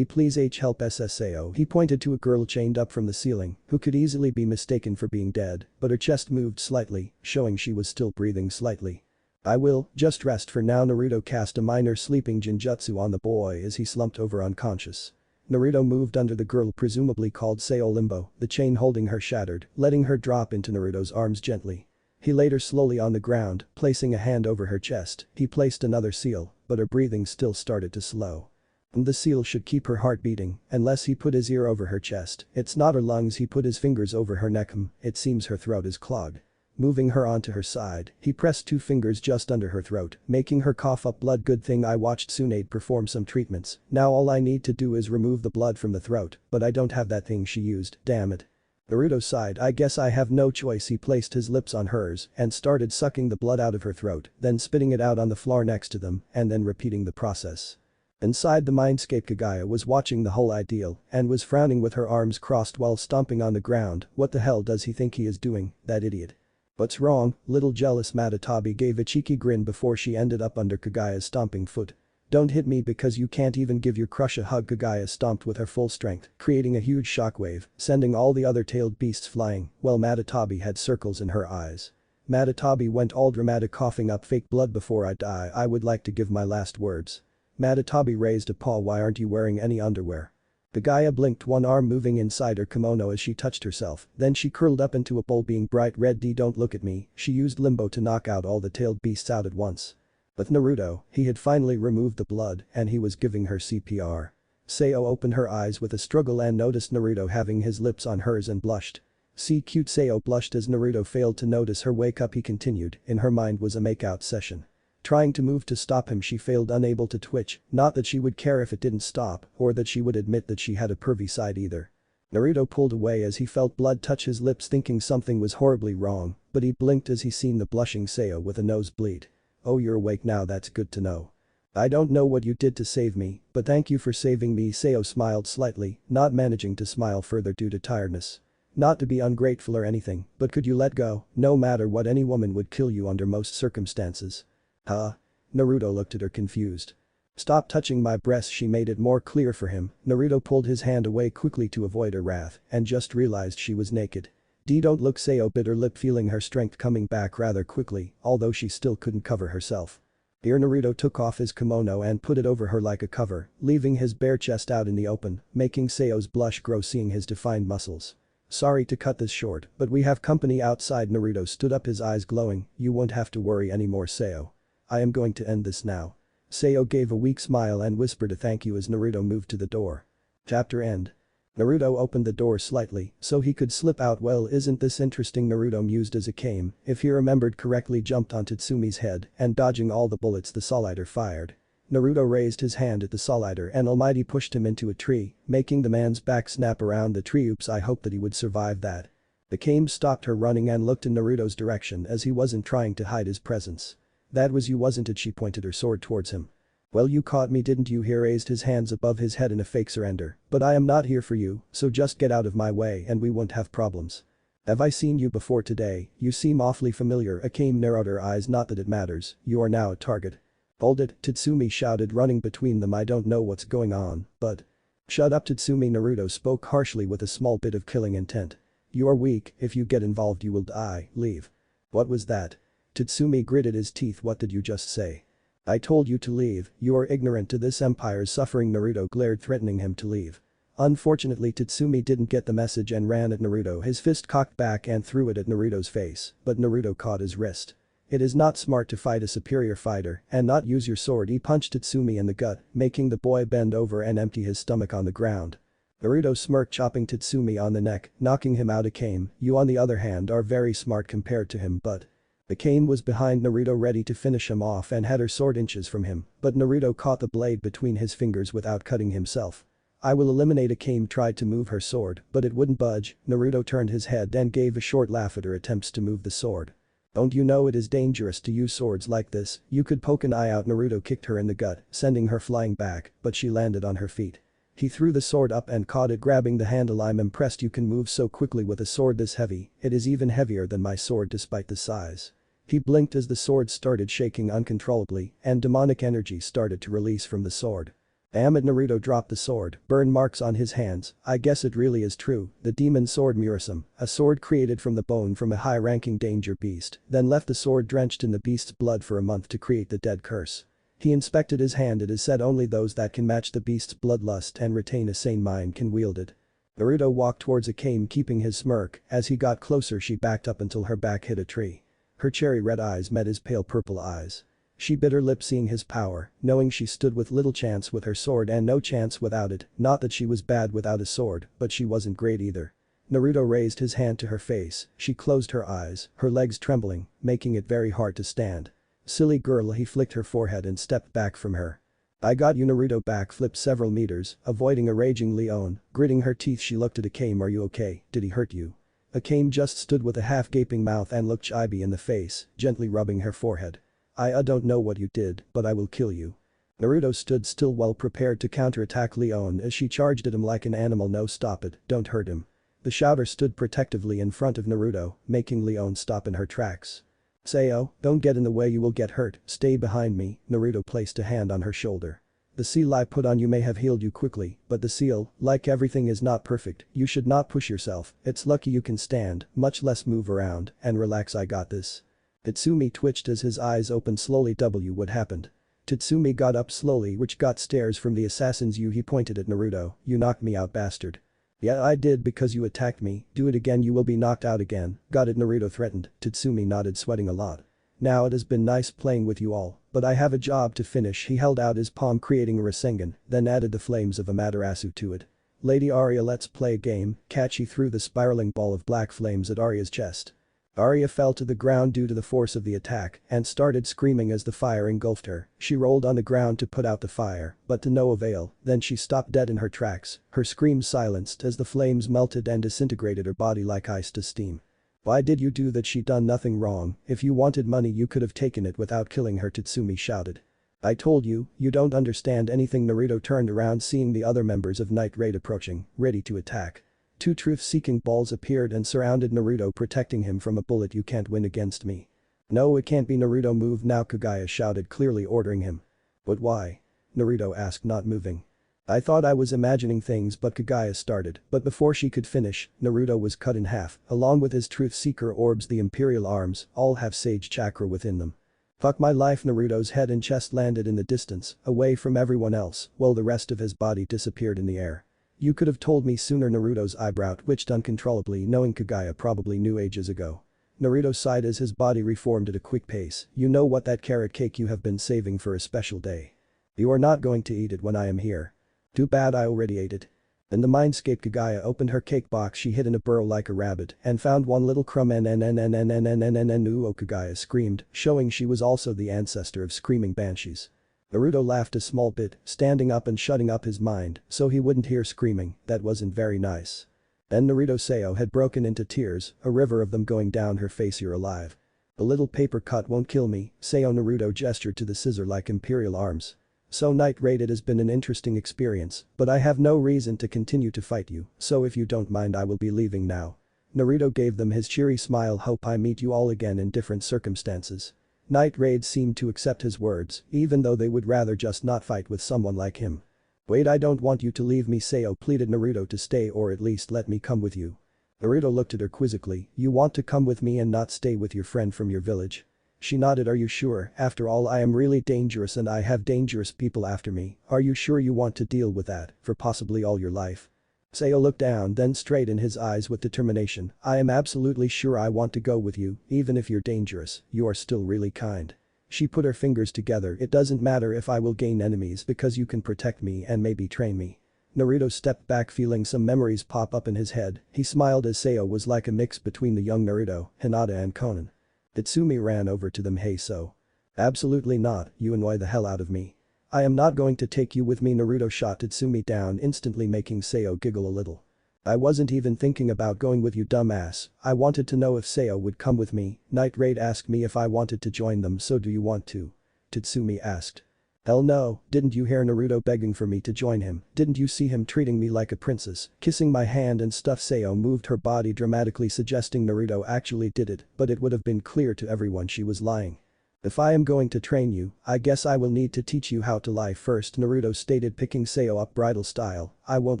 Please help SSAO. He pointed to a girl chained up from the ceiling, who could easily be mistaken for being dead, but her chest moved slightly, showing she was still breathing slightly. I will, just rest for now. Naruto cast a minor sleeping genjutsu on the boy as he slumped over unconscious. Naruto moved under the girl, presumably called Sao Limbo, the chain holding her shattered, letting her drop into Naruto's arms gently. He laid her slowly on the ground, placing a hand over her chest. He placed another seal, but her breathing still started to slow. The seal should keep her heart beating, unless he put his ear over her chest. It's not her lungs. He put his fingers over her neck. It seems her throat is clogged. Moving her onto her side, he pressed 2 fingers just under her throat, making her cough up blood. Good thing I watched Tsunade perform some treatments. Now all I need to do is remove the blood from the throat, but I don't have that thing she used, damn it. Naruto sighed. I guess I have no choice. He placed his lips on hers and started sucking the blood out of her throat, then spitting it out on the floor next to them, and then repeating the process. Inside the mindscape, Kaguya was watching the whole ideal and was frowning with her arms crossed while stomping on the ground. What the hell does he think he is doing, that idiot? What's wrong? Little jealous Matatabi gave a cheeky grin before she ended up under Kaguya's stomping foot. Don't hit me because you can't even give your crush a hug. Kaguya stomped with her full strength, creating a huge shockwave, sending all the other tailed beasts flying, while Matatabi had circles in her eyes. Matatabi went all dramatic, coughing up fake blood. Before I die, I would like to give my last words. Matatabi raised a paw. Why aren't you wearing any underwear? Kaguya blinked, one arm moving inside her kimono as she touched herself, then she curled up into a bowl being bright red. Don't look at me. She used limbo to knock out all the tailed beasts out at once. With Naruto, he had finally removed the blood and he was giving her CPR. Sao opened her eyes with a struggle and noticed Naruto having his lips on hers and blushed. See cute. Sao blushed as Naruto failed to notice her wake up. He continued, in her mind was a makeout session. Trying to move to stop him, she failed, unable to twitch. Not that she would care if it didn't stop, or that she would admit that she had a pervy side either. Naruto pulled away as he felt blood touch his lips, thinking something was horribly wrong, but he blinked as he seen the blushing Sao with a nosebleed. Oh, you're awake now, that's good to know. I don't know what you did to save me, but thank you for saving me. Sao smiled slightly, not managing to smile further due to tiredness. Not to be ungrateful or anything, but could you let go? No matter what, any woman would kill you under most circumstances. Huh? Naruto looked at her confused. Stop touching my breasts, she made it more clear for him. Naruto pulled his hand away quickly to avoid her wrath and just realized she was naked. Don't look. Sao bit her lip, feeling her strength coming back rather quickly, although she still couldn't cover herself. Here Naruto took off his kimono and put it over her like a cover, leaving his bare chest out in the open, making Sao's blush grow seeing his defined muscles. Sorry to cut this short, but we have company outside. Naruto stood up, his eyes glowing. You won't have to worry anymore, Sayo. I am going to end this now. Sayo gave a weak smile and whispered a thank you as Naruto moved to the door. Chapter end. Naruto opened the door slightly so he could slip out. Well, isn't this interesting? Naruto mused as Akame, if he remembered correctly, jumped on Tatsumi's head and dodging all the bullets the Soul Eater fired. Naruto raised his hand at the Soul Eater and Almighty pushed him into a tree, making the man's back snap around the tree. Oops, I hope that he would survive that. Akame stopped her running and looked in Naruto's direction as he wasn't trying to hide his presence. That was you, wasn't it? She pointed her sword towards him. Well, you caught me, didn't you? He raised his hands above his head in a fake surrender, but I am not here for you, so just get out of my way and we won't have problems. Have I seen you before today? You seem awfully familiar. Akame narrowed her eyes. Not that it matters, you are now a target. Hold it, Tatsumi shouted, running between them. I don't know what's going on, but… Shut up, Tatsumi. Naruto spoke harshly with a small bit of killing intent. You are weak, if you get involved you will die, leave. What was that? Tatsumi gritted his teeth. What did you just say? I told you to leave, you are ignorant to this empire's suffering. Naruto glared, threatening him to leave. Unfortunately, Tatsumi didn't get the message and ran at Naruto, his fist cocked back and threw it at Naruto's face, but Naruto caught his wrist. It is not smart to fight a superior fighter and not use your sword. He punched Tatsumi in the gut, making the boy bend over and empty his stomach on the ground. Naruto smirked, chopping Tatsumi on the neck, knocking him out. Akame, you on the other hand are very smart compared to him, but… Akame was behind Naruto, ready to finish him off and had her sword inches from him, but Naruto caught the blade between his fingers without cutting himself. I will eliminate. Akame tried to move her sword, but it wouldn't budge. Naruto turned his head and gave a short laugh at her attempts to move the sword. Don't you know it is dangerous to use swords like this? You could poke an eye out. Naruto kicked her in the gut, sending her flying back, but she landed on her feet. He threw the sword up and caught it, grabbing the handle. I'm impressed you can move so quickly with a sword this heavy. It is even heavier than my sword despite the size. He blinked as the sword started shaking uncontrollably and demonic energy started to release from the sword. Damn it, Naruto dropped the sword, burn marks on his hands. I guess it really is true, the demon sword Murasame, a sword created from the bone from a high-ranking danger beast, then left the sword drenched in the beast's blood for a month to create the dead curse. He inspected his hand. It is said only those that can match the beast's bloodlust and retain a sane mind can wield it. Naruto walked towards Akame, keeping his smirk. As he got closer she backed up until her back hit a tree. Her cherry red eyes met his pale purple eyes. She bit her lip, seeing his power, knowing she stood with little chance with her sword and no chance without it. Not that she was bad without a sword, but she wasn't great either. Naruto raised his hand to her face. She closed her eyes, her legs trembling, making it very hard to stand. Silly girl, he flicked her forehead and stepped back from her. I got you. Naruto backflipped several meters, avoiding a raging Leon. Gritting her teeth she looked at Akame. Are you okay? Did he hurt you? Akame just stood with a half-gaping mouth and looked Chibi in the face, gently rubbing her forehead. I don't know what you did, but I will kill you. Naruto stood still, well prepared to counterattack Leon as she charged at him like an animal. No, stop it, don't hurt him. The shouter stood protectively in front of Naruto, making Leon stop in her tracks. Sayo, don't get in the way, you will get hurt, stay behind me. Naruto placed a hand on her shoulder. The seal I put on you may have healed you quickly, but the seal, like everything, is not perfect. You should not push yourself. It's lucky you can stand, much less move around, and relax. I got this. Tatsumi twitched as his eyes opened slowly. What happened? Tatsumi got up slowly, which got stares from the assassins. He pointed at Naruto. You knocked me out, bastard. Yeah, I did because you attacked me. Do it again, you will be knocked out again. Got it, Naruto threatened. Tatsumi nodded, sweating a lot. Now it has been nice playing with you all, but I have a job to finish. He held out his palm, creating a Rasengan, then added the flames of Amaterasu to it. Lady Arya, let's play a game. Catch. He threw the spiraling ball of black flames at Arya's chest. Arya fell to the ground due to the force of the attack and started screaming as the fire engulfed her. She rolled on the ground to put out the fire, but to no avail. Then she stopped dead in her tracks, her screams silenced as the flames melted and disintegrated her body like ice to steam. Why did you do that? She done nothing wrong. If you wanted money you could have taken it without killing her, Tatsumi shouted. I told you, you don't understand anything. Naruto turned around, seeing the other members of Night Raid approaching, ready to attack. Two truth-seeking balls appeared and surrounded Naruto, protecting him from a bullet. You can't win against me. No, it can't be. Naruto moved now, Kaguya shouted, clearly ordering him. But why? Naruto asked, not moving. I thought I was imagining things, but Kaguya started, but before she could finish, Naruto was cut in half, along with his truth-seeker orbs. The Imperial arms all have sage chakra within them. Fuck my life. Naruto's head and chest landed in the distance, away from everyone else, while the rest of his body disappeared in the air. You could have told me sooner. Naruto's eyebrow twitched uncontrollably, knowing Kaguya probably knew ages ago. Naruto sighed as his body reformed at a quick pace. You know what, that carrot cake you have been saving for a special day. You are not going to eat it when I am here. Too bad, I already ate it. In the mindscape, Kaguya opened her cake box she hid in a burrow like a rabbit and found one little crumb. Ooh, Kaguya screamed, showing she was also the ancestor of screaming banshees. Naruto laughed a small bit, standing up and shutting up his mind so he wouldn't hear screaming. That wasn't very nice. Then Naruto Sayo had broken into tears, a river of them going down her face. You're alive. A little paper cut won't kill me, Sayo. Naruto gestured to the scissor-like imperial arms. So Night Raid, it has been an interesting experience, but I have no reason to continue to fight you, so if you don't mind I will be leaving now. Naruto gave them his cheery smile. Hope I meet you all again in different circumstances. Night Raid seemed to accept his words, even though they would rather just not fight with someone like him. Wait, I don't want you to leave me, Sayo pleaded Naruto to stay, or at least let me come with you. Naruto looked at her quizzically. You want to come with me and not stay with your friend from your village? She nodded. Are you sure? After all, I am really dangerous and I have dangerous people after me. Are you sure you want to deal with that for possibly all your life? Sayo looked down, then straight in his eyes with determination. I am absolutely sure I want to go with you, even if you're dangerous. You are still really kind. She put her fingers together. It doesn't matter if I will gain enemies because you can protect me and maybe train me. Naruto stepped back, feeling some memories pop up in his head. He smiled as Sayo was like a mix between the young Naruto, Hinata and Konan. Tatsumi ran over to them. Hey, so. Absolutely not, you annoy the hell out of me. I am not going to take you with me. Naruto shot Tatsumi down, instantly making Sayo giggle a little. I wasn't even thinking about going with you, dumbass. I wanted to know if Sayo would come with me. Night Raid asked me if I wanted to join them, so do you want to? Tatsumi asked. Hell no, didn't you hear Naruto begging for me to join him? Didn't you see him treating me like a princess, kissing my hand and stuff? Sayo moved her body dramatically, suggesting Naruto actually did it, but it would have been clear to everyone she was lying. If I am going to train you, I guess I will need to teach you how to lie first, Naruto stated, picking Sayo up bridal style. I won't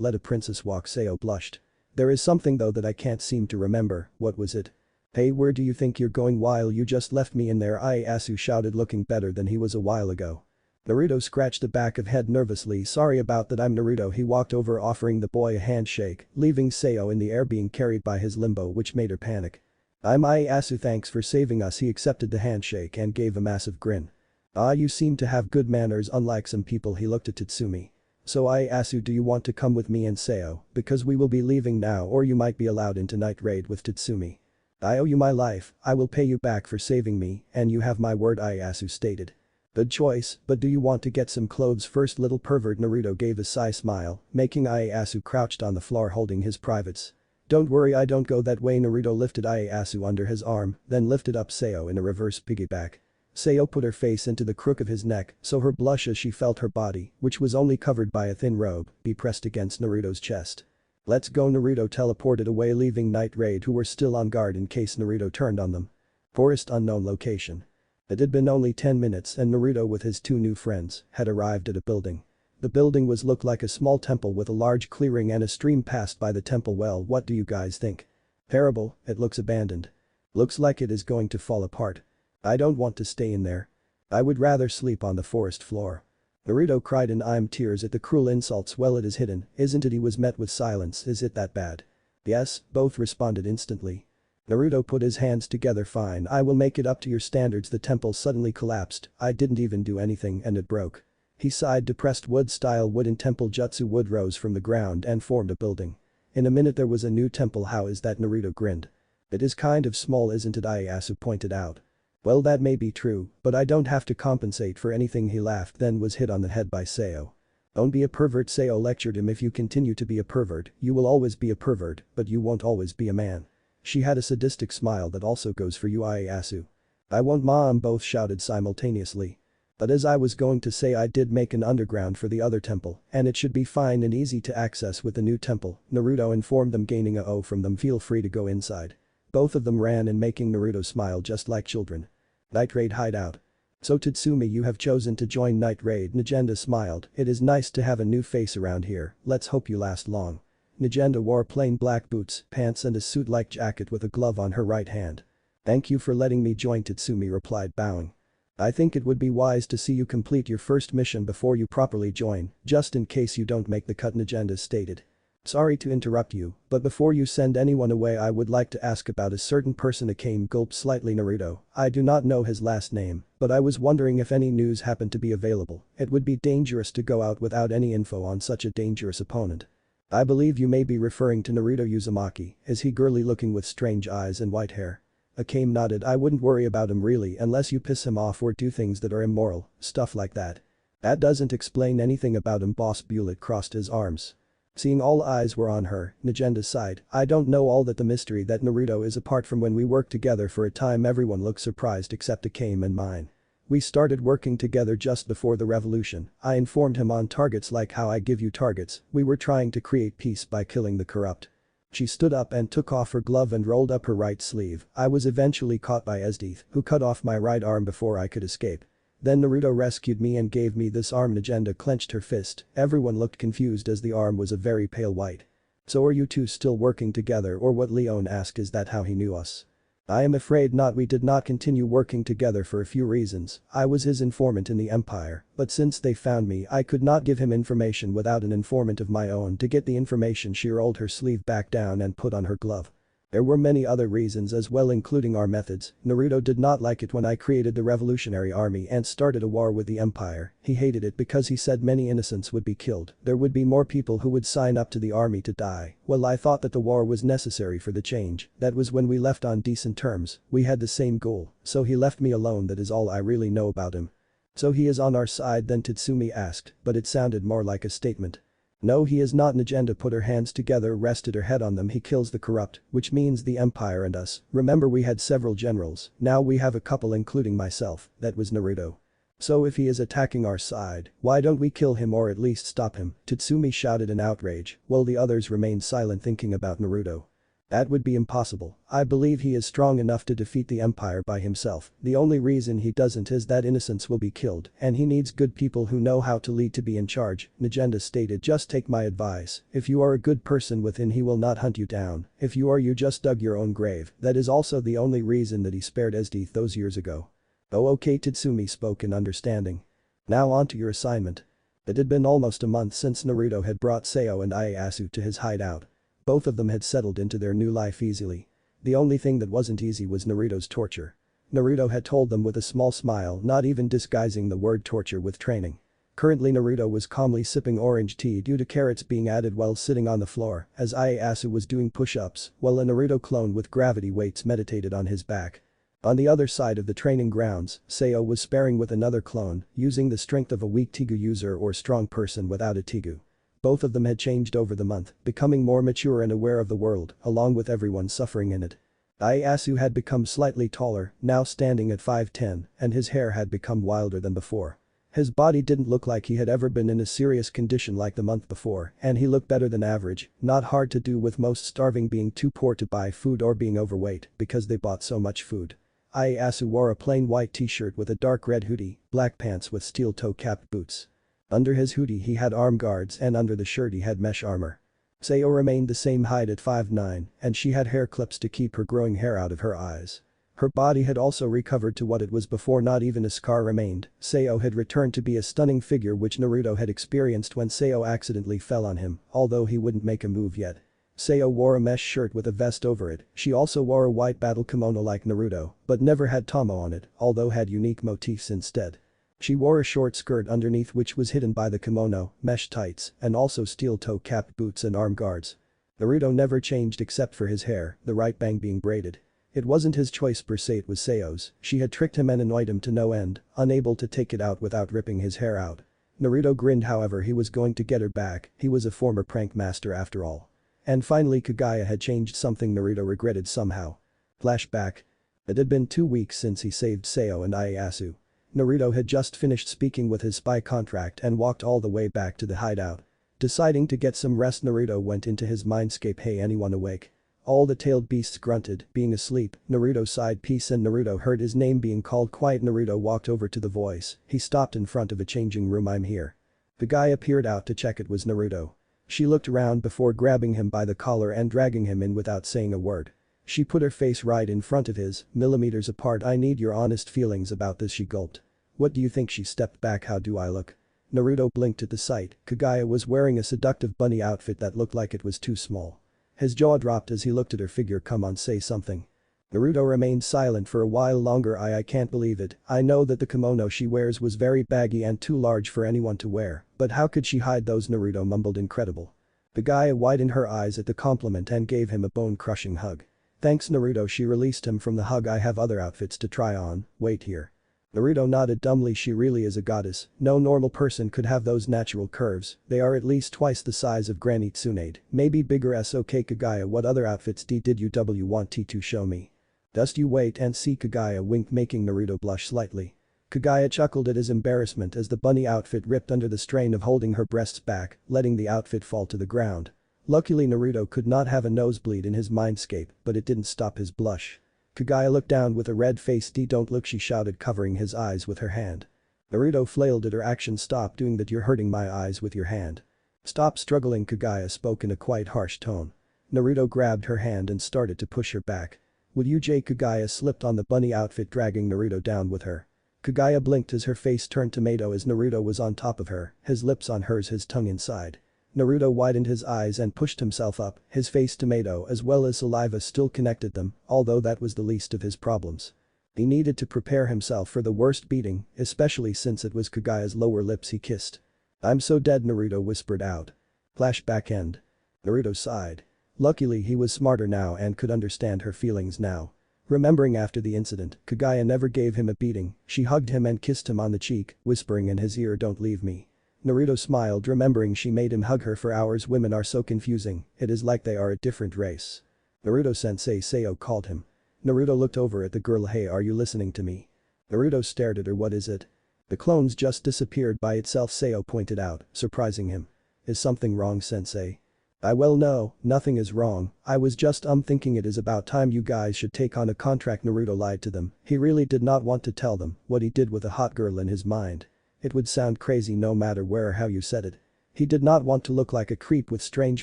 let a princess walk. Sayo blushed. There is something though that I can't seem to remember. What was it? Hey, where do you think you're going while you just left me in there? Ieyasu shouted, looking better than he was a while ago. Naruto scratched the back of head nervously. Sorry about that, I'm Naruto. He walked over, offering the boy a handshake, leaving Sayo in the air being carried by his limbo, which made her panic. I'm Ieyasu, thanks for saving us. He accepted the handshake and gave a massive grin. Ah, you seem to have good manners unlike some people. He looked at Tatsumi. So Ieyasu, do you want to come with me and Sayo, because we will be leaving now, or you might be allowed into Night Raid with Tatsumi. I owe you my life, I will pay you back for saving me, and you have my word, Ieyasu stated. Good choice, but do you want to get some clothes first, little pervert? Naruto gave a sly smile, making Ieyasu crouched on the floor holding his privates. Don't worry, I don't go that way. Naruto lifted Ieyasu under his arm, then lifted up Sayo in a reverse piggyback. Sayo put her face into the crook of his neck, so her blush as she felt her body, which was only covered by a thin robe, be pressed against Naruto's chest. Let's go. Naruto teleported away, leaving Night Raid, who were still on guard in case Naruto turned on them. Forest, unknown location. It had been only 10 minutes and Naruto with his two new friends had arrived at a building. The building looked like a small temple with a large clearing and a stream passed by the temple. Well, what do you guys think? Terrible, it looks abandoned. Looks like it is going to fall apart. I don't want to stay in there. I would rather sleep on the forest floor. Naruto cried in tears at the cruel insults. Well, it is hidden, isn't it? He was met with silence. Is it that bad? Yes, both responded instantly. Naruto put his hands together. Fine, I will make it up to your standards. The temple suddenly collapsed. I didn't even do anything and it broke. He sighed. Depressed wood-style wooden temple jutsu wood rose from the ground and formed a building. In a minute there was a new temple. How is that? Naruto grinned. It is kind of small, isn't it? Ieyasu pointed out. Well, that may be true, but I don't have to compensate for anything. He laughed, then was hit on the head by Sayo. Don't be a pervert, Sayo lectured him. If you continue to be a pervert, you will always be a pervert, but you won't always be a man. She had a sadistic smile. That also goes for you, Ieyasu. I won't, Mom, both shouted simultaneously. But as I was going to say, I did make an underground for the other temple, and it should be fine and easy to access with the new temple, Naruto informed them, gaining a O from them. Feel free to go inside. Both of them ran in, making Naruto smile just like children. Night Raid hideout. So Tatsumi, you have chosen to join Night Raid. Nagenda smiled. It is nice to have a new face around here, let's hope you last long. Nagenda wore plain black boots, pants and a suit-like jacket with a glove on her right hand. Thank you for letting me join, Tatsumi replied, bowing. I think it would be wise to see you complete your first mission before you properly join, just in case you don't make the cut, Nagenda stated. Sorry to interrupt you, but before you send anyone away I would like to ask about a certain person. Akame gulped slightly. Naruto, I do not know his last name, but I was wondering if any news happened to be available. It would be dangerous to go out without any info on such a dangerous opponent. I believe you may be referring to Naruto Uzumaki, is he girly looking with strange eyes and white hair? Akame nodded. I wouldn't worry about him really unless you piss him off or do things that are immoral, stuff like that. That doesn't explain anything about him. Boss Bullet crossed his arms. Seeing all eyes were on her, Najenda sighed, I don't know all that the mystery that Naruto is apart from when we worked together for a time. Everyone looked surprised except Akame and mine. We started working together just before the revolution. I informed him on targets like how I give you targets. We were trying to create peace by killing the corrupt. She stood up and took off her glove and rolled up her right sleeve. I was eventually caught by Esdeath, who cut off my right arm before I could escape. Then Naruto rescued me and gave me this arm. Najenda clenched her fist. Everyone looked confused as the arm was a very pale white. So are you two still working together or what? Leon asked. Is that how he knew us? I am afraid not. We did not continue working together for a few reasons. I was his informant in the Empire, but since they found me I could not give him information without an informant of my own. To get the information she rolled her sleeve back down and put on her glove. There were many other reasons as well, including our methods. Naruto did not like it when I created the revolutionary army and started a war with the Empire. He hated it because he said many innocents would be killed. There would be more people who would sign up to the army to die. Well, I thought that the war was necessary for the change. That was when we left on decent terms. We had the same goal. So he left me alone. That is all I really know about him. So he is on our side then? Tatsumi asked, but it sounded more like a statement. No, he is not. Najenda put her hands together, rested her head on them. He kills the corrupt, which means the Empire and us. Remember, we had several generals, now we have a couple including myself. That was Naruto. So if he is attacking our side, why don't we kill him or at least stop him? Tatsumi shouted in outrage, while the others remained silent thinking about Naruto. That would be impossible. I believe he is strong enough to defeat the Empire by himself. The only reason he doesn't is that innocents will be killed and he needs good people who know how to lead to be in charge. Najenda stated, just take my advice. If you are a good person within, he will not hunt you down. If you are, you just dug your own grave. That is also the only reason that he spared Esdeath those years ago. Oh okay, Tatsumi spoke in understanding. Now on to your assignment. It had been almost a month since Naruto had brought Sayo and Ieyasu to his hideout. Both of them had settled into their new life easily. The only thing that wasn't easy was Naruto's torture. Naruto had told them with a small smile, not even disguising the word torture with training. Currently Naruto was calmly sipping orange tea due to carrots being added while sitting on the floor, as Ieyasu was doing push-ups, while a Naruto clone with gravity weights meditated on his back. On the other side of the training grounds, Sayo was sparring with another clone, using the strength of a weak Tigu user or strong person without a Tigu. Both of them had changed over the month, becoming more mature and aware of the world, along with everyone suffering in it. Ieyasu had become slightly taller, now standing at 5'10", and his hair had become wilder than before. His body didn't look like he had ever been in a serious condition like the month before, and he looked better than average, not hard to do with most starving being too poor to buy food or being overweight because they bought so much food. Ieyasu wore a plain white t-shirt with a dark red hoodie, black pants with steel toe-capped boots. Under his hoodie he had arm guards and under the shirt he had mesh armor. Sayo remained the same height at 5'9", and she had hair clips to keep her growing hair out of her eyes. Her body had also recovered to what it was before, not even a scar remained. Sayo had returned to be a stunning figure which Naruto had experienced when Sayo accidentally fell on him, although he wouldn't make a move yet. Sayo wore a mesh shirt with a vest over it. She also wore a white battle kimono like Naruto, but never had Tomo on it, although had unique motifs instead. She wore a short skirt underneath which was hidden by the kimono, mesh tights, and also steel toe-capped boots and arm guards. Naruto never changed except for his hair, the right bang being braided. It wasn't his choice per se, it was Sayo's. She had tricked him and annoyed him to no end, unable to take it out without ripping his hair out. Naruto grinned, however he was going to get her back, he was a former prank master after all. And finally Kaguya had changed, something Naruto regretted somehow. Flashback. It had been 2 weeks since he saved Sayo and Ieyasu. Naruto had just finished speaking with his spy contract and walked all the way back to the hideout. Deciding to get some rest, Naruto went into his mindscape. Hey, anyone awake? All the tailed beasts grunted, being asleep. Naruto sighed peace and Naruto heard his name being called. Quiet. Naruto walked over to the voice. He stopped in front of a changing room. I'm here. Kaguya peered out to check it was Naruto. She looked around before grabbing him by the collar and dragging him in without saying a word. She put her face right in front of his, millimeters apart. I need your honest feelings about this, she gulped. What do you think? She stepped back. How do I look? Naruto blinked at the sight. Kaguya was wearing a seductive bunny outfit that looked like it was too small. His jaw dropped as he looked at her figure. Come on, say something. Naruto remained silent for a while longer. I can't believe it. I know that the kimono she wears was very baggy and too large for anyone to wear, but how could she hide those? Naruto mumbled. Incredible. Kaguya widened her eyes at the compliment and gave him a bone-crushing hug. Thanks, Naruto. She released him from the hug. I have other outfits to try on, wait here. Naruto nodded dumbly. She really is a goddess. No normal person could have those natural curves. They are at least twice the size of Granny Tsunade, maybe bigger. Okay Kaguya, what other outfits did you want to show me? Just you wait and see. Kaguya winked, making Naruto blush slightly. Kaguya chuckled at his embarrassment as the bunny outfit ripped under the strain of holding her breasts back, letting the outfit fall to the ground. Luckily Naruto could not have a nosebleed in his mindscape, but it didn't stop his blush. Kaguya looked down with a red face. Don't look, she shouted, covering his eyes with her hand. Naruto flailed at her action. Stop doing that, you're hurting my eyes with your hand. Stop struggling, Kaguya spoke in a quite harsh tone. Naruto grabbed her hand and started to push her back. Would you? Kaguya slipped on the bunny outfit, dragging Naruto down with her. Kaguya blinked as her face turned tomato as Naruto was on top of her, his lips on hers, his tongue inside. Naruto widened his eyes and pushed himself up, his face tomato as well as saliva still connected them, although that was the least of his problems. He needed to prepare himself for the worst beating, especially since it was Kaguya's lower lips he kissed. I'm so dead, Naruto whispered out. Flashback end. Naruto sighed. Luckily he was smarter now and could understand her feelings now. Remembering after the incident, Kaguya never gave him a beating. She hugged him and kissed him on the cheek, whispering in his ear, don't leave me. Naruto smiled, remembering she made him hug her for hours. Women are so confusing, it is like they are a different race. Naruto-sensei, Sayo called him. Naruto looked over at the girl. Hey, are you listening to me? Naruto stared at her. What is it? The clones just disappeared by itself, Sayo pointed out, surprising him. Is something wrong, sensei? Well no, nothing is wrong, I was just thinking it is about time you guys should take on a contract. Naruto lied to them. He really did not want to tell them what he did with a hot girl in his mind. It would sound crazy no matter where or how you said it. He did not want to look like a creep with strange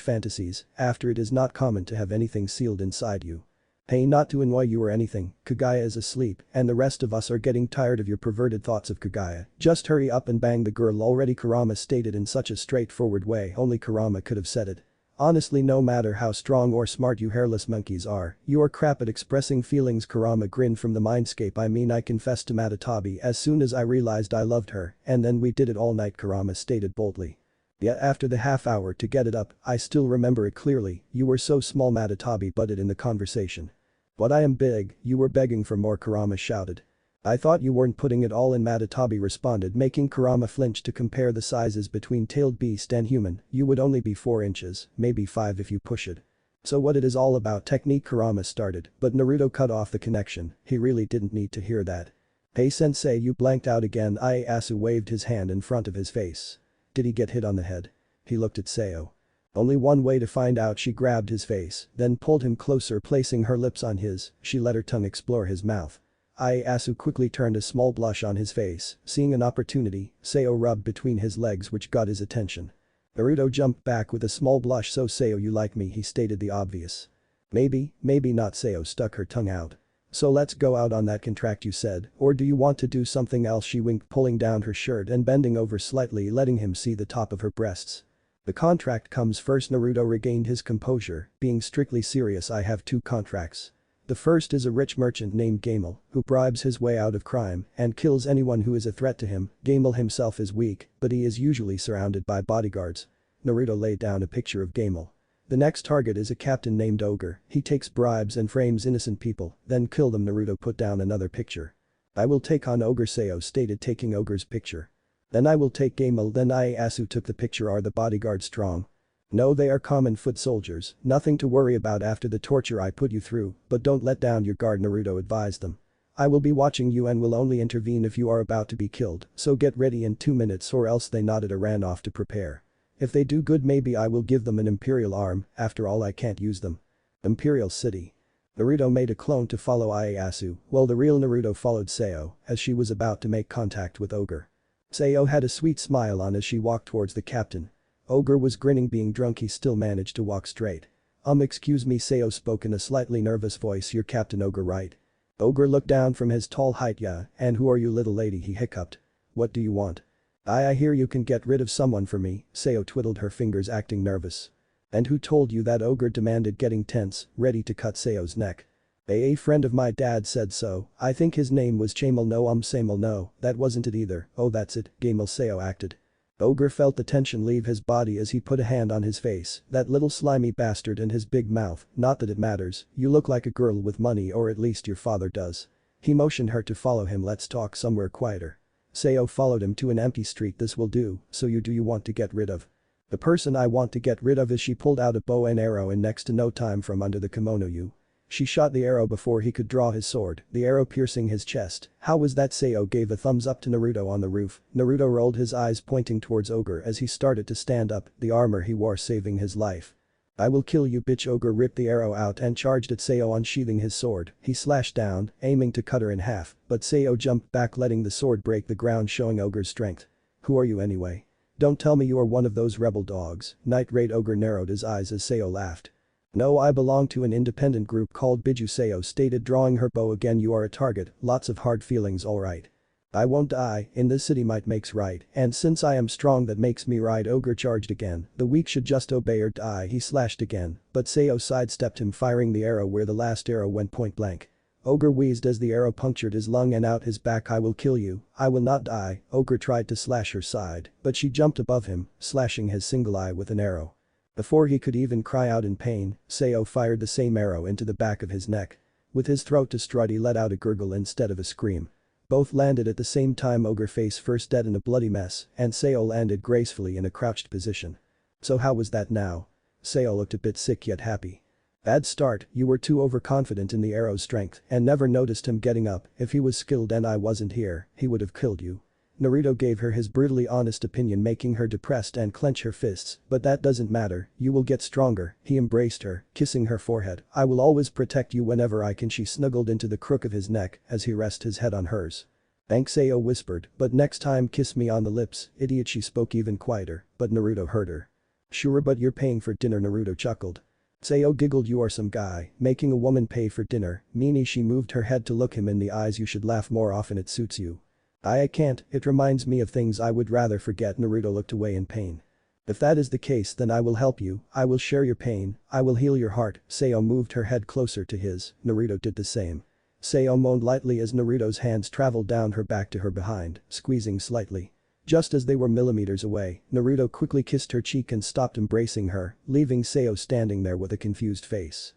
fantasies, after it is not common to have anything sealed inside you. Hey, not to annoy you or anything, Kaguya is asleep and the rest of us are getting tired of your perverted thoughts of Kaguya. Just hurry up and bang the girl already, Kurama stated in such a straightforward way only Kurama could have said it. Honestly, no matter how strong or smart you hairless monkeys are, you are crap at expressing feelings. Kurama grinned from the mindscape. I mean, I confessed to Matatabi as soon as I realized I loved her, and then we did it all night, Kurama stated boldly. Yet after the half hour to get it up, I still remember it clearly. You were so small, Matatabi butted in the conversation. But I am big, you were begging for more, Kurama shouted. I thought you weren't putting it all in, Matatabi responded, making Kurama flinch. To compare the sizes between tailed beast and human, you would only be 4 inches, maybe 5 if you push it. So what it is all about, technique, Kurama started, but Naruto cut off the connection. He really didn't need to hear that. Hey sensei, you blanked out again. Ieyasu waved his hand in front of his face. Did he get hit on the head? He looked at Sayo. Only one way to find out. She grabbed his face, then pulled him closer, placing her lips on his. She let her tongue explore his mouth. Ieyasu quickly turned a small blush on his face, seeing an opportunity. Sayo rubbed between his legs, which got his attention. Naruto jumped back with a small blush. So Sayo, you like me? He stated the obvious. Maybe, maybe not. Sayo stuck her tongue out. So let's go out on that contract you said, or do you want to do something else? She winked, pulling down her shirt and bending over slightly, letting him see the top of her breasts. The contract comes first. Naruto regained his composure, being strictly serious. I have 2 contracts. The first is a rich merchant named Gamel, who bribes his way out of crime and kills anyone who is a threat to him. Gamel himself is weak, but he is usually surrounded by bodyguards. Naruto laid down a picture of Gamel. The next target is a captain named Ogre. He takes bribes and frames innocent people, then kill them. Naruto put down another picture. I will take on Ogre, Sayo stated, taking Ogre's picture. Then I will take Gamel. Then Ieyasu took the picture. Are the bodyguards strong? No, they are common foot soldiers, nothing to worry about after the torture I put you through, but don't let down your guard, Naruto advised them. I will be watching you and will only intervene if you are about to be killed, so get ready in 2 minutes or else. They nodded and ran off to prepare. If they do good, maybe I will give them an imperial arm, after all I can't use them. Imperial City. Naruto made a clone to follow Ieyasu, while the real Naruto followed Sayo as she was about to make contact with Ogre. Sayo had a sweet smile on as she walked towards the captain. Ogre was grinning. Being drunk, he still managed to walk straight. Excuse me, Sayo spoke in a slightly nervous voice. You're Captain Ogre, right? Ogre looked down from his tall height. Yeah, and who are you, little lady? He hiccuped. What do you want? I hear you can get rid of someone for me," Seo twiddled her fingers acting nervous. "And who told you that?" Ogre demanded, getting tense, ready to cut Seo's neck. A friend of my dad said so, I think his name was Chamal. No, Samal. No, that wasn't it either. Oh, that's it, Gamal. Seo acted. Ogre felt the tension leave his body as he put a hand on his face. That little slimy bastard and his big mouth, not that it matters, you look like a girl with money, or at least your father does. He motioned her to follow him. Let's talk somewhere quieter. Seo followed him to an empty street. This will do, so you want to get rid of? The person I want to get rid of is. She pulled out a bow and arrow in next to no time from under the kimono. She shot the arrow before he could draw his sword, the arrow piercing his chest. How was that? Seo gave a thumbs up to Naruto on the roof. Naruto rolled his eyes pointing towards Ogre as he started to stand up, the armor he wore saving his life. I will kill you, bitch. Ogre ripped the arrow out and charged at Seo, unsheathing his sword. He slashed down, aiming to cut her in half, but Seo jumped back, letting the sword break the ground, showing Ogre's strength. Who are you anyway? Don't tell me you are one of those rebel dogs. Night Raid. Ogre narrowed his eyes as Seo laughed. No, I belong to an independent group called Biju, Seo stated, drawing her bow again. You are a target, lots of hard feelings. Alright. I won't die, in this city might makes right, and since I am strong that makes me right. Ogre charged again, the weak should just obey or die. He slashed again, but Seo sidestepped him, firing the arrow where the last arrow went point blank. Ogre wheezed as the arrow punctured his lung and out his back. I will kill you, I will not die. Ogre tried to slash her side, but she jumped above him, slashing his single eye with an arrow. Before he could even cry out in pain, Seo fired the same arrow into the back of his neck. With his throat distraught, he let out a gurgle instead of a scream. Both landed at the same time. Ogre face first dead in a bloody mess, and Seo landed gracefully in a crouched position. So how was that now? Seo looked a bit sick yet happy. Bad start, you were too overconfident in the arrow's strength and never noticed him getting up. If he was skilled and I wasn't here, he would have killed you. Naruto gave her his brutally honest opinion, making her depressed and clench her fists, but that doesn't matter, you will get stronger. He embraced her, kissing her forehead. I will always protect you whenever I can. She snuggled into the crook of his neck as he rested his head on hers. Thanks, Seo whispered, but next time kiss me on the lips, idiot. She spoke even quieter, but Naruto heard her. Sure, but you're paying for dinner, Naruto chuckled. Seo giggled. You are some guy, making a woman pay for dinner, meanie. She moved her head to look him in the eyes. You should laugh more often, it suits you. I can't, it reminds me of things I would rather forget. Naruto looked away in pain. If that is the case, then I will help you, I will share your pain, I will heal your heart. Seo moved her head closer to his, Naruto did the same. Seo moaned lightly as Naruto's hands traveled down her back to her behind, squeezing slightly. Just as they were millimeters away, Naruto quickly kissed her cheek and stopped embracing her, leaving Seo standing there with a confused face.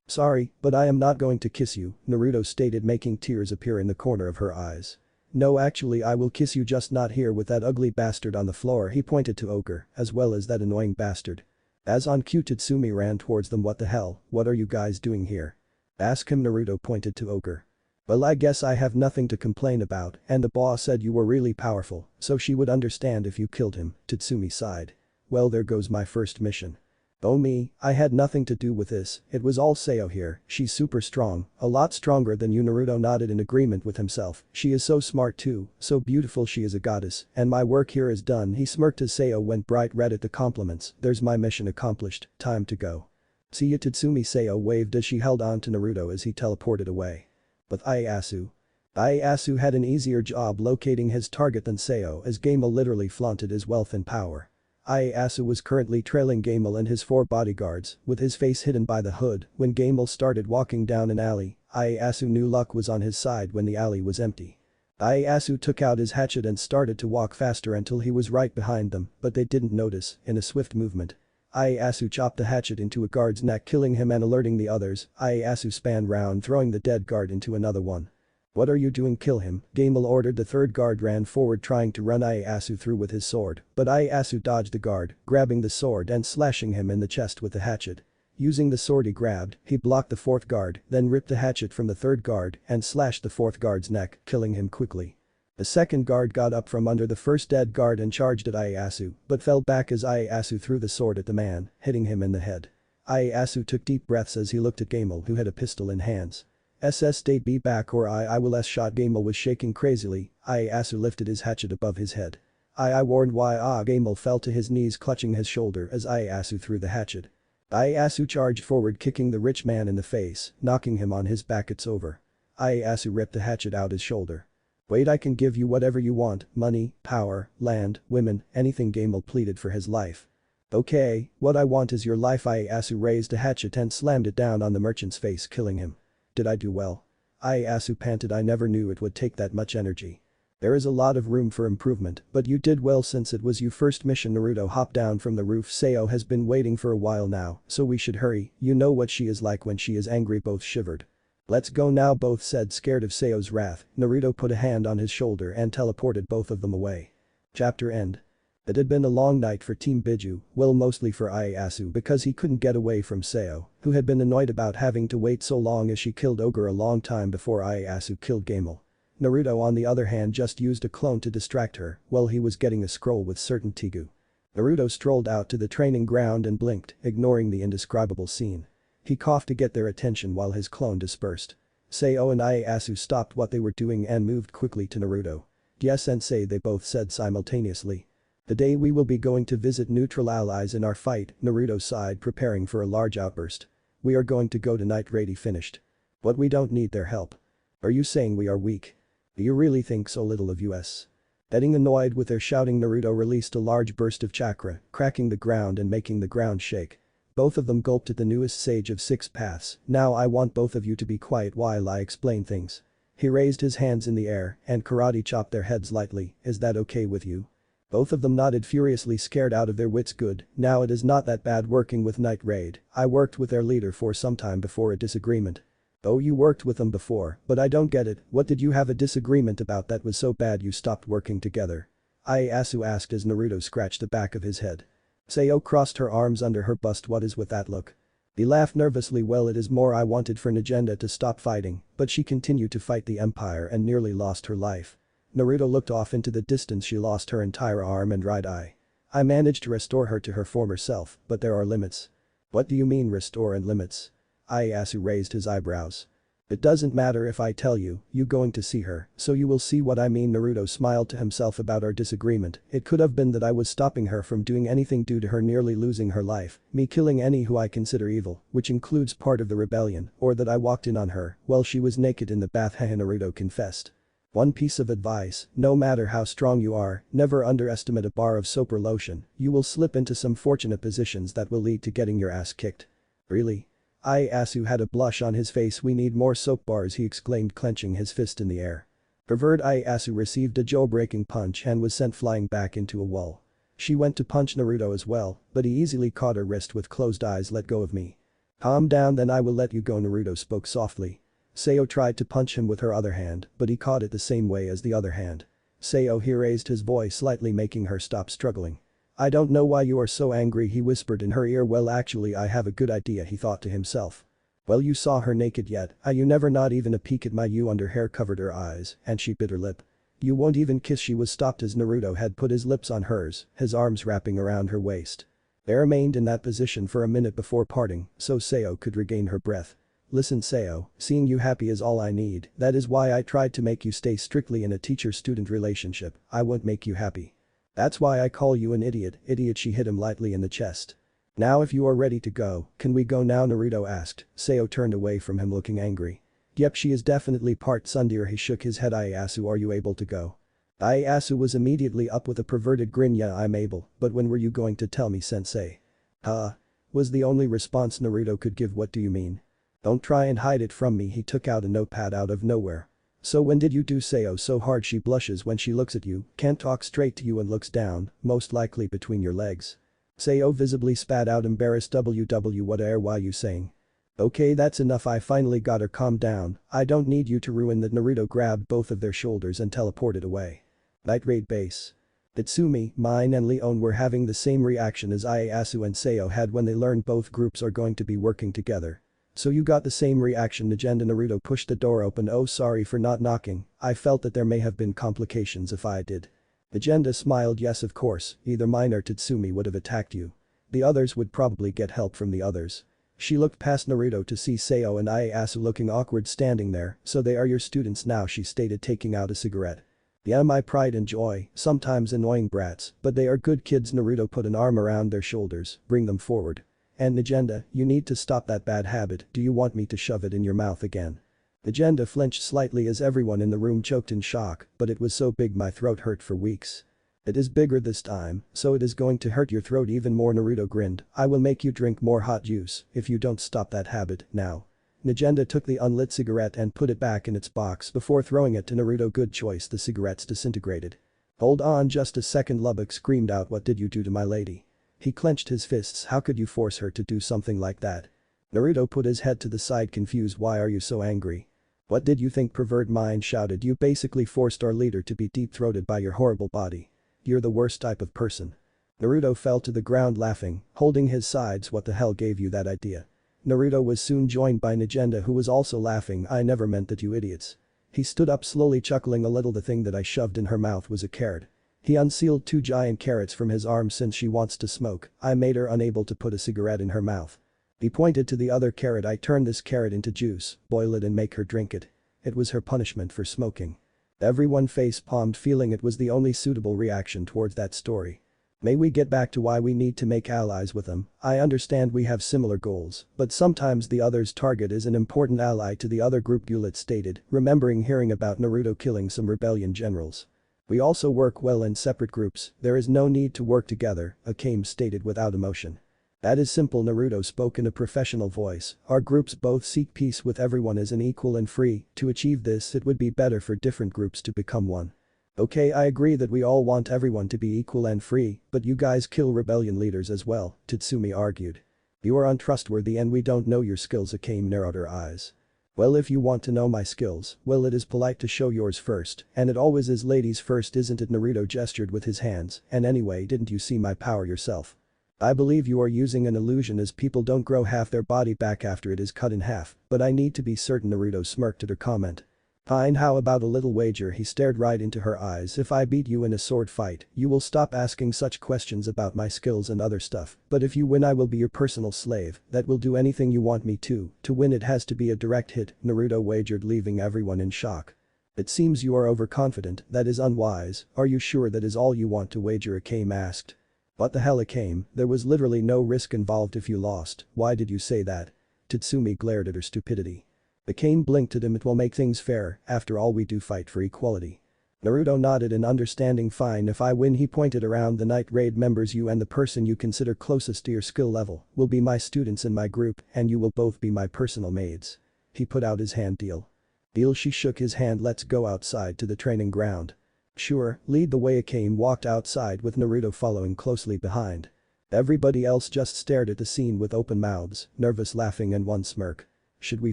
Sorry, but I am not going to kiss you, Naruto stated, making tears appear in the corner of her eyes. No, actually I will kiss you, just not here with that ugly bastard on the floor. He pointed to Ogre, as well as that annoying bastard. As on cue, Tatsumi ran towards them. What the hell, what are you guys doing here? Ask him. Naruto pointed to Ogre. Well, I guess I have nothing to complain about, and the boss said you were really powerful, so she would understand if you killed him, Tatsumi sighed. Well, there goes my first mission. Oh me, I had nothing to do with this, it was all Seo here. She's super strong, a lot stronger than you. Naruto nodded in agreement with himself. She is so smart too, so beautiful. She is a goddess, and my work here is done. He smirked as Seo went bright red at the compliments. There's my mission accomplished, time to go. See ya, Tatsumi. Seo waved as she held on to Naruto as he teleported away. But Ieyasu had an easier job locating his target than Seo, as Gamal literally flaunted his wealth and power. Ieyasu was currently trailing Gamal and his 4 bodyguards, with his face hidden by the hood. When Gamal started walking down an alley, Ieyasu knew luck was on his side when the alley was empty. Ieyasu took out his hatchet and started to walk faster until he was right behind them, but they didn't notice. In a swift movement, Ieyasu chopped the hatchet into a guard's neck, killing him and alerting the others. Ieyasu span round, throwing the dead guard into another one. What are you doing? Kill him, Gamal ordered. The third guard ran forward trying to run Ieyasu through with his sword, but Ieyasu dodged the guard, grabbing the sword and slashing him in the chest with the hatchet. Using the sword he grabbed, he blocked the fourth guard, then ripped the hatchet from the third guard and slashed the fourth guard's neck, killing him quickly. The second guard got up from under the first dead guard and charged at Ieyasu, but fell back as Ieyasu threw the sword at the man, hitting him in the head. Ieyasu took deep breaths as he looked at Gamal, who had a pistol in hands. Stay be back or I will shot. Gamal was shaking crazily. Ieyasu lifted his hatchet above his head. I warned why. Gamal fell to his knees, clutching his shoulder as Ieyasu threw the hatchet. Ieyasu charged forward, kicking the rich man in the face, knocking him on his back. It's over. Ieyasu ripped the hatchet out his shoulder. Wait, I can give you whatever you want, money, power, land, women, anything, Gamel pleaded for his life. Okay, what I want is your life. Ieyasu raised a hatchet and slammed it down on the merchant's face, killing him. Did I do well? Ieyasu panted. I never knew it would take that much energy. There is a lot of room for improvement, but you did well since it was your first mission. Naruto hopped down from the roof. Sayo has been waiting for a while now, so we should hurry, you know what she is like when she is angry. Both shivered. Let's go now, both said, scared of Sayo's wrath. Naruto put a hand on his shoulder and teleported both of them away. Chapter end. It had been a long night for Team Biju, well, mostly for Ieyasu because he couldn't get away from Sayo, who had been annoyed about having to wait so long as she killed Ogre a long time before Ieyasu killed Gamel. Naruto on the other hand just used a clone to distract her while he was getting a scroll with certain Tigu. Naruto strolled out to the training ground and blinked, ignoring the indescribable scene. He coughed to get their attention while his clone dispersed. Sayo and Ieyasu stopped what they were doing and moved quickly to Naruto. Yes, sensei, they both said simultaneously. Today we will be going to visit neutral allies in our fight, Naruto sighed, preparing for a large outburst. We are going to go to Night Raid. He finished. But we don't need their help. Are you saying we are weak? Do you really think so little of us? Getting annoyed with their shouting, Naruto released a large burst of chakra, cracking the ground and making the ground shake. Both of them gulped at the newest sage of 6 paths. Now I want both of you to be quiet while I explain things. He raised his hands in the air and karate chopped their heads lightly. Is that okay with you? Both of them nodded, furiously scared out of their wits. Good, now it is not that bad working with Night Raid. I worked with their leader for some time before a disagreement. Oh, you worked with them before, but I don't get it, what did you have a disagreement about that was so bad you stopped working together? Ieyasu asked as Naruto scratched the back of his head. Sayo crossed her arms under her bust. What is with that look? He laughed nervously. Well, it is more I wanted for Najenda to stop fighting, but she continued to fight the Empire and nearly lost her life. Naruto looked off into the distance. She lost her entire arm and right eye. I managed to restore her to her former self, but there are limits. What do you mean restore and limits? Ieyasu raised his eyebrows. It doesn't matter if I tell you, you going to see her, so you will see what I mean. Naruto smiled to himself about our disagreement. It could have been that I was stopping her from doing anything due to her nearly losing her life, me killing any who I consider evil, which includes part of the rebellion, or that I walked in on her while she was naked in the bath. Hehe, Naruto confessed. One piece of advice, no matter how strong you are, never underestimate a bar of soap or lotion. You will slip into some fortunate positions that will lead to getting your ass kicked. Really? Ieyasu had a blush on his face. We need more soap bars, he exclaimed, clenching his fist in the air. Pervert. Ieyasu received a jaw-breaking punch and was sent flying back into a wall. She went to punch Naruto as well, but he easily caught her wrist with closed eyes. Let go of me. Calm down, then I will let you go, Naruto spoke softly. Sayo tried to punch him with her other hand, but he caught it the same way as the other hand. Sayo, he raised his voice slightly, making her stop struggling. I don't know why you are so angry, he whispered in her ear. Well, actually I have a good idea, he thought to himself. Well, you saw her naked yet? You never, not even a peek at my you under hair covered her eyes and she bit her lip. You won't even kiss. She was stopped as Naruto had put his lips on hers, his arms wrapping around her waist. They remained in that position for a minute before parting so Sayo could regain her breath. Listen, Sayo, seeing you happy is all I need. That is why I tried to make you stay strictly in a teacher-student relationship. I won't make you happy. That's why I call you an idiot. Idiot, she hit him lightly in the chest. Now if you are ready to go, can we go now, Naruto asked. Sayo turned away from him looking angry. Yep, she is definitely part tsundere. He shook his head. Ieyasu, are you able to go? Ieyasu was immediately up with a perverted grin. Yeah, I'm able, but when were you going to tell me, sensei? Huh? Was the only response Naruto could give. What do you mean? Don't try and hide it from me. He took out a notepad out of nowhere. So when did you do? Sayo so hard she blushes when she looks at you, can't talk straight to you and looks down, most likely between your legs. Sayo visibly spat out, embarrassed. What are you saying? Okay, that's enough. I finally got her. Calm down, I don't need you to ruin that. Naruto grabbed both of their shoulders and teleported away. Night Raid base. Itsumi, mine and Leon were having the same reaction as Ieyasu and Sayo had when they learned both groups are going to be working together. So you got the same reaction? Najenda. Naruto pushed the door open. Oh, sorry for not knocking, I felt that there may have been complications if I did. Najenda smiled. Yes, of course, either mine or Tatsumi would have attacked you. The others would probably get help from the others. She looked past Naruto to see Sayo and Ieyasu looking awkward standing there. So they are your students now, she stated, taking out a cigarette. Yeah, my pride and joy, sometimes annoying brats, but they are good kids. Naruto put an arm around their shoulders. Bring them forward. And Najenda, you need to stop that bad habit. Do you want me to shove it in your mouth again? Agenda flinched slightly as everyone in the room choked in shock, but it was so big my throat hurt for weeks. It is bigger this time, so it is going to hurt your throat even more. Naruto grinned. I will make you drink more hot juice if you don't stop that habit now. Agenda took the unlit cigarette and put it back in its box before throwing it to Naruto. Good choice, the cigarettes disintegrated. Hold on just a second, Lubbock screamed out. What did you do to my lady? He clenched his fists. How could you force her to do something like that? Naruto put his head to the side, confused. Why are you so angry? What did you think? Pervert mind shouted. You basically forced our leader to be deep-throated by your horrible body. You're the worst type of person. Naruto fell to the ground laughing, holding his sides. What the hell gave you that idea? Naruto was soon joined by Agenda, who was also laughing. I never meant that, you idiots. He stood up slowly, chuckling a little. The thing that I shoved in her mouth was a carrot. He unsealed 2 giant carrots from his arm. Since she wants to smoke, I made her unable to put a cigarette in her mouth. He pointed to the other carrot. I turned this carrot into juice, boil it and make her drink it. It was her punishment for smoking. Everyone face-palmed, feeling it was the only suitable reaction towards that story. May we get back to why we need to make allies with them? I understand we have similar goals, but sometimes the other's target is an important ally to the other group, Bullet stated, remembering hearing about Naruto killing some rebellion generals. We also work well in separate groups, there is no need to work together, Akame stated without emotion. That is simple, Naruto spoke in a professional voice. Our groups both seek peace with everyone as an equal and free. To achieve this, it would be better for different groups to become one. Okay, I agree that we all want everyone to be equal and free, but you guys kill rebellion leaders as well, Tatsumi argued. You are untrustworthy and we don't know your skills. Akame narrowed her eyes. Well, if you want to know my skills, well, it is polite to show yours first, and it always is ladies first, isn't it? Naruto gestured with his hands. And anyway, didn't you see my power yourself? I believe you are using an illusion, as people don't grow half their body back after it is cut in half, but I need to be certain. Naruto smirked at her comment. Fine, how about a little wager? He stared right into her eyes. If I beat you in a sword fight, you will stop asking such questions about my skills and other stuff, but if you win I will be your personal slave, that will do anything you want me to win it has to be a direct hit, Naruto wagered, leaving everyone in shock. It seems you are overconfident, that is unwise, are you sure that is all you want to wager? Akame asked. What the hell, Akame, there was literally no risk involved if you lost, why did you say that? Tatsumi glared at her stupidity. Akame blinked at him. It will make things fair, after all we do fight for equality. Naruto nodded in understanding. Fine, if I win, he pointed around the Night Raid members, you and the person you consider closest to your skill level will be my students in my group and you will both be my personal maids. He put out his hand. Deal? Deal. She shook his hand. Let's go outside to the training ground. Sure, lead the way. Akame walked outside with Naruto following closely behind. Everybody else just stared at the scene with open mouths, nervous laughing and one smirk. Should we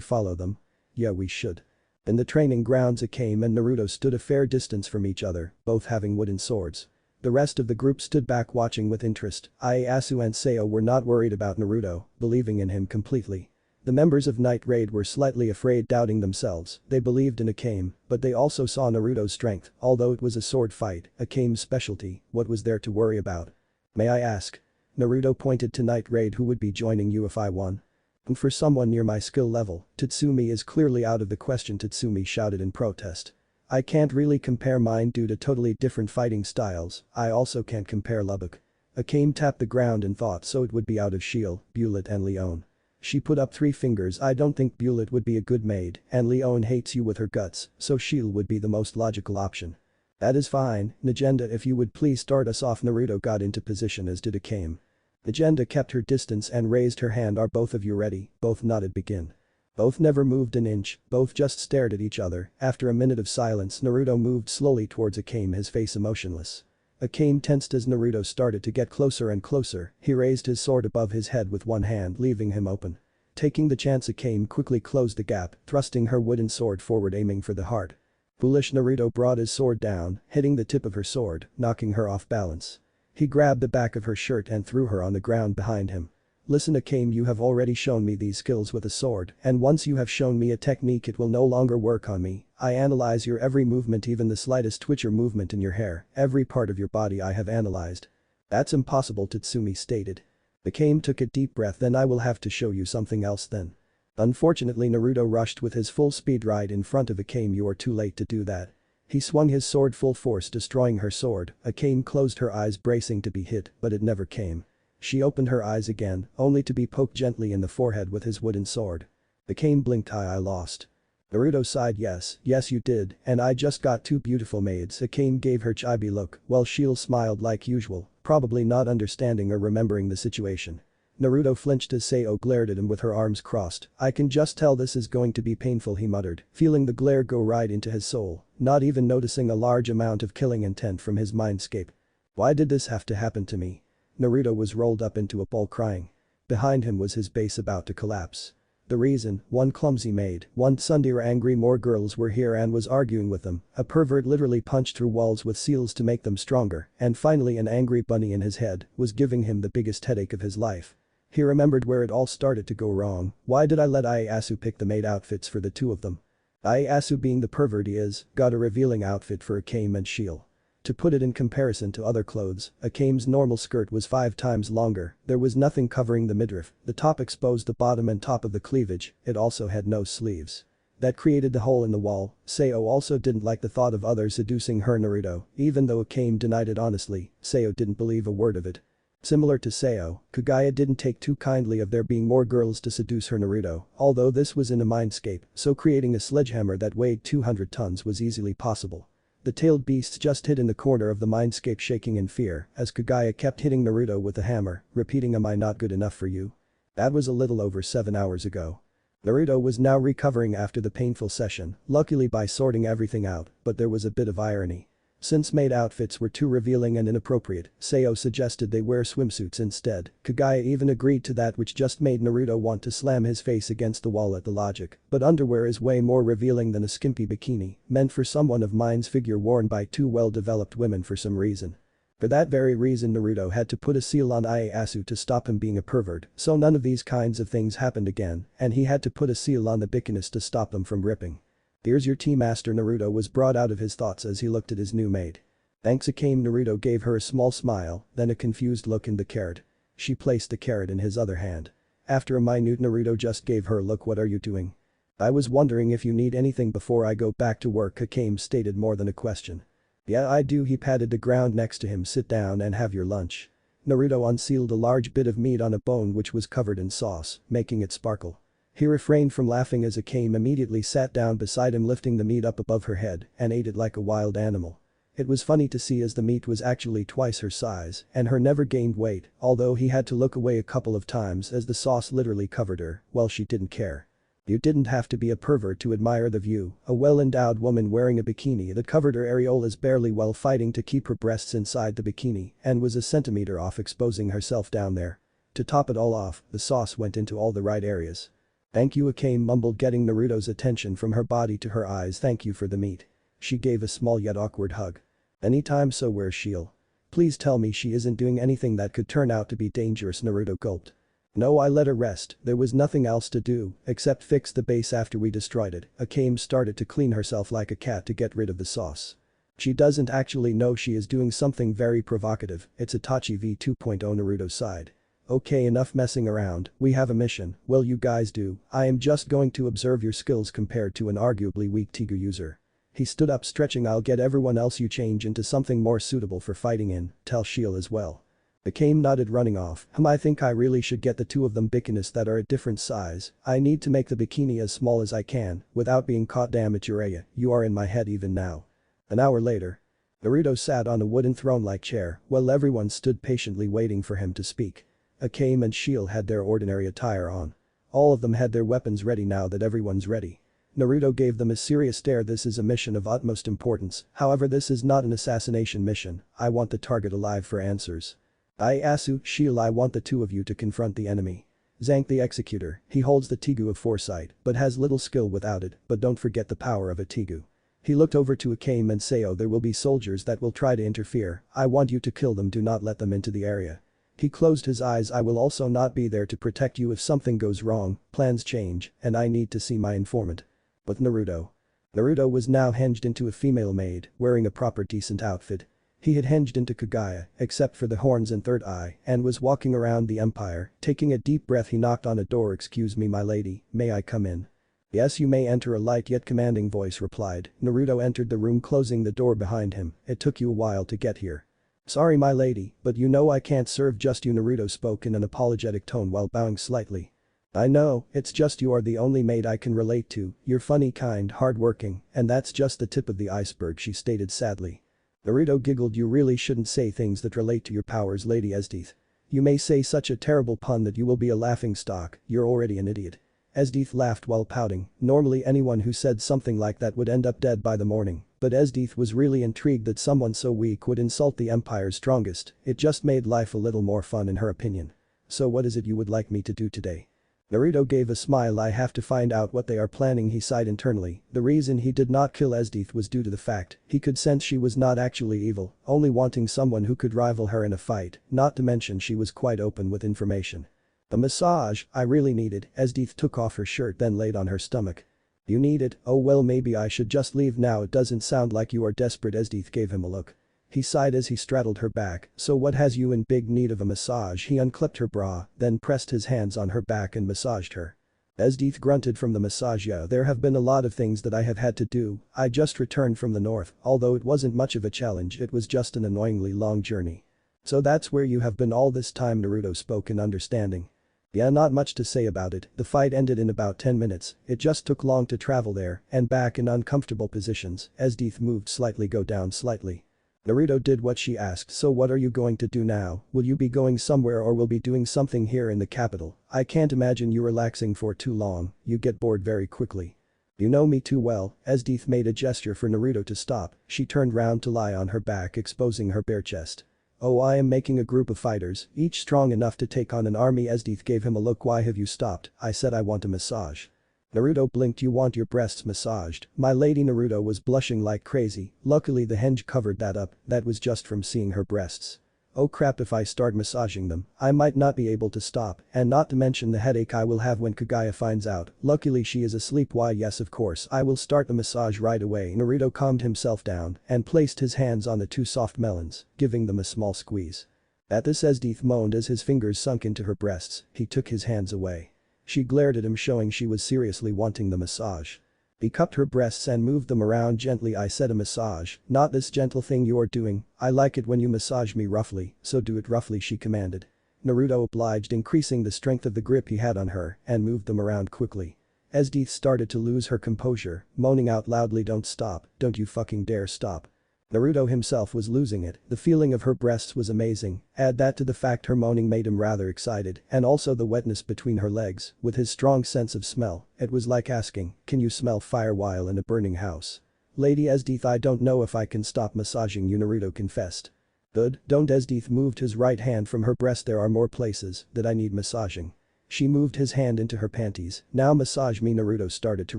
follow them? Yeah, we should. In the training grounds, Akame and Naruto stood a fair distance from each other, both having wooden swords. The rest of the group stood back watching with interest. Ieyasu and Seo were not worried about Naruto, believing in him completely. The members of Night Raid were slightly afraid, doubting themselves. They believed in Akame, but they also saw Naruto's strength. Although it was a sword fight, Akame's specialty, what was there to worry about? May I ask? Naruto pointed to Night Raid. Who would be joining you if I won? And for someone near my skill level, Tatsumi is clearly out of the question, Tatsumi shouted in protest. I can't really compare mine due to totally different fighting styles, I also can't compare Lubbock. Akame tapped the ground in thought, so it would be out of Shield, Bullet and Leon. She put up 3 fingers. I don't think Bullet would be a good maid, and Leon hates you with her guts, so Shield would be the most logical option. That is fine, Agenda, if you would please start us off. Naruto got into position as did Akame. Agenda kept her distance and raised her hand. Are both of you ready? Both nodded. Begin. Both never moved an inch, both just stared at each other. After a minute of silence, Naruto moved slowly towards Akame, his face emotionless. Akame tensed as Naruto started to get closer and closer. He raised his sword above his head with one hand, leaving him open. Taking the chance, Akame quickly closed the gap, thrusting her wooden sword forward, aiming for the heart. Foolish. Naruto brought his sword down, hitting the tip of her sword, knocking her off balance. He grabbed the back of her shirt and threw her on the ground behind him. Listen, Akame, you have already shown me these skills with a sword, and once you have shown me a technique it will no longer work on me. I analyze your every movement, even the slightest twitch or movement in your hair, every part of your body I have analyzed. That's impossible, Tatsumi stated. Akame took a deep breath. Then I will have to show you something else then. Unfortunately, Naruto rushed with his full speed right in front of Akame. You are too late to do that. He swung his sword full force, destroying her sword. Akame closed her eyes, bracing to be hit, but it never came. She opened her eyes again, only to be poked gently in the forehead with his wooden sword. Akame blinked. I lost. Naruto sighed yes you did, and I just got two beautiful maids. Akame gave her chibi look, while Shield smiled like usual, probably not understanding or remembering the situation. Naruto flinched as Sao glared at him with her arms crossed. I can just tell this is going to be painful, he muttered, feeling the glare go right into his soul, not even noticing a large amount of killing intent from his mindscape. Why did this have to happen to me? Naruto was rolled up into a ball crying. Behind him was his base about to collapse. The reason, one clumsy maid, one tsundere angry more girls were here and was arguing with them, a pervert literally punched through walls with seals to make them stronger, and finally an angry bunny in his head was giving him the biggest headache of his life. He remembered where it all started to go wrong. Why did I let Ieyasu pick the maid outfits for the two of them? Ieyasu, being the pervert he is, got a revealing outfit for Akame and Shield. To put it in comparison to other clothes, Akame's normal skirt was 5 times longer, there was nothing covering the midriff, the top exposed the bottom and top of the cleavage, it also had no sleeves. That created the hole in the wall. Sao also didn't like the thought of others seducing her. Naruto, even though Akame denied it honestly, Sao didn't believe a word of it. Similar to Sao, Kaguya didn't take too kindly of there being more girls to seduce her. Naruto, although this was in a mindscape, so creating a sledgehammer that weighed 200 tons was easily possible. The tailed beasts just hid in the corner of the mindscape shaking in fear as Kaguya kept hitting Naruto with the hammer, repeating, am I not good enough for you? That was a little over 7 hours ago. Naruto was now recovering after the painful session, luckily by sorting everything out, but there was a bit of irony. Since maid outfits were too revealing and inappropriate, Sao suggested they wear swimsuits instead. Kaguya even agreed to that, which just made Naruto want to slam his face against the wall at the logic, but underwear is way more revealing than a skimpy bikini, meant for someone of mine's figure worn by two well-developed women for some reason. For that very reason Naruto had to put a seal on Ieyasu to stop him being a pervert, so none of these kinds of things happened again, and he had to put a seal on the bikinis to stop them from ripping. Here's your tea, master. Naruto was brought out of his thoughts as he looked at his new maid. Thanks, Akame. Naruto gave her a small smile, then a confused look in the carrot. She placed the carrot in his other hand. After a minute Naruto just gave her a look. What are you doing? I was wondering if you need anything before I go back to work, Akame stated more than a question. Yeah, I do. He patted the ground next to him. Sit down and have your lunch. Naruto unsealed a large bit of meat on a bone which was covered in sauce, making it sparkle. He refrained from laughing as Akame immediately sat down beside him, lifting the meat up above her head and ate it like a wild animal. It was funny to see as the meat was actually twice her size and her never gained weight, although he had to look away a couple of times as the sauce literally covered her, well, she didn't care. You didn't have to be a pervert to admire the view, a well-endowed woman wearing a bikini that covered her areolas barely while fighting to keep her breasts inside the bikini and was a centimeter off exposing herself down there. To top it all off, the sauce went into all the right areas. Thank you, Akame mumbled, getting Naruto's attention from her body to her eyes. Thank you for the meat. She gave a small yet awkward hug. Anytime. So where's Shield? Please tell me she isn't doing anything that could turn out to be dangerous. Naruto gulped. No, I let her rest, there was nothing else to do except fix the base after we destroyed it. Akame started to clean herself like a cat to get rid of the sauce. She doesn't actually know she is doing something very provocative, it's Itachi v 2.0. Naruto sighed. Okay, enough messing around, we have a mission. Well, you guys do, I am just going to observe your skills compared to an arguably weak Tigu user. He stood up stretching. I'll get everyone else you change into something more suitable for fighting in, tell Shield as well. Akame nodded, running off. I think I really should get the two of them bikinis that are a different size. I need to make the bikini as small as I can without being caught. Damn it, Jiraiya, you are in my head even now. An hour later. Naruto sat on a wooden throne-like chair while everyone stood patiently waiting for him to speak. Akame and Shield had their ordinary attire on. All of them had their weapons ready now that everyone's ready. Naruto gave them a serious stare. This is a mission of utmost importance, however this is not an assassination mission, I want the target alive for answers. Ieyasu, Shield, I want the two of you to confront the enemy. Zank the Executor, he holds the Tigu of Foresight but has little skill without it, but don't forget the power of a Tigu. He looked over to Akame and Sao. There will be soldiers that will try to interfere, I want you to kill them, do not let them into the area. He closed his eyes. I will also not be there to protect you if something goes wrong, plans change, and I need to see my informant. But Naruto. Naruto was now hinged into a female maid, wearing a proper decent outfit. He had hinged into Kaguya, except for the horns and third eye, and was walking around the empire, taking a deep breath. He knocked on a door. Excuse me, my lady, may I come in? Yes, you may enter, a light yet commanding voice replied. Naruto entered the room, closing the door behind him. It took you a while to get here. Sorry, my lady, but you know I can't serve just you. Naruto spoke in an apologetic tone while bowing slightly. I know, it's just you are the only mate I can relate to, you're funny, kind, hardworking, and that's just the tip of the iceberg, she stated sadly. Naruto giggled. You really shouldn't say things that relate to your powers, Lady Esdeath. You may say such a terrible pun that you will be a laughingstock, you're already an idiot. Esdeath laughed while pouting. Normally anyone who said something like that would end up dead by the morning, but Esdeath was really intrigued that someone so weak would insult the Empire's strongest. It just made life a little more fun in her opinion. So what is it you would like me to do today? Naruto gave a smile. I have to find out what they are planning, he sighed internally. The reason he did not kill Esdeath was due to the fact he could sense she was not actually evil, only wanting someone who could rival her in a fight, not to mention she was quite open with information. A massage, I really need it. Esdeath took off her shirt then laid on her stomach. You need it? Oh well, maybe I should just leave now, it doesn't sound like you are desperate. Esdeath gave him a look. He sighed as he straddled her back. So what has you in big need of a massage? He unclipped her bra, then pressed his hands on her back and massaged her. Esdeath grunted from the massage. Yeah, there have been a lot of things that I have had to do. I just returned from the north, although it wasn't much of a challenge, it was just an annoyingly long journey. So that's where you have been all this time, Naruto spoke in understanding. Yeah, not much to say about it, the fight ended in about 10 minutes, it just took long to travel there and back in uncomfortable positions. Esdeath moved slightly, go down slightly. Naruto did what she asked. So what are you going to do now? Will you be going somewhere or will be doing something here in the capital? I can't imagine you relaxing for too long, you get bored very quickly. You know me too well. Esdeath made a gesture for Naruto to stop. She turned round to lie on her back, exposing her bare chest. Oh, I am making a group of fighters, each strong enough to take on an army. Esdeath gave him a look. Why have you stopped? I said I want a massage. Naruto blinked. You want your breasts massaged? My lady. Naruto was blushing like crazy. Luckily the hinge covered that up, that was just from seeing her breasts. Oh crap, if I start massaging them, I might not be able to stop, and not to mention the headache I will have when Kaguya finds out. Luckily she is asleep. Why yes, of course I will start the massage right away. Naruto calmed himself down and placed his hands on the two soft melons, giving them a small squeeze. At this Esdeath moaned as his fingers sunk into her breasts. He took his hands away. She glared at him, showing she was seriously wanting the massage. He cupped her breasts and moved them around gently. I said a massage, not this gentle thing you're doing. I like it when you massage me roughly, so do it roughly, she commanded. Naruto obliged, increasing the strength of the grip he had on her and moved them around quickly. Esdeath started to lose her composure, moaning out loudly, don't stop, don't you fucking dare stop. Naruto himself was losing it, the feeling of her breasts was amazing, add that to the fact her moaning made him rather excited, and also the wetness between her legs, with his strong sense of smell, it was like asking, can you smell fire while in a burning house? Lady Esdeath, I don't know if I can stop massaging you, Naruto confessed. Good, don't. Esdeath moved his right hand from her breast. There are more places that I need massaging. She moved his hand into her panties. Now massage me. Naruto started to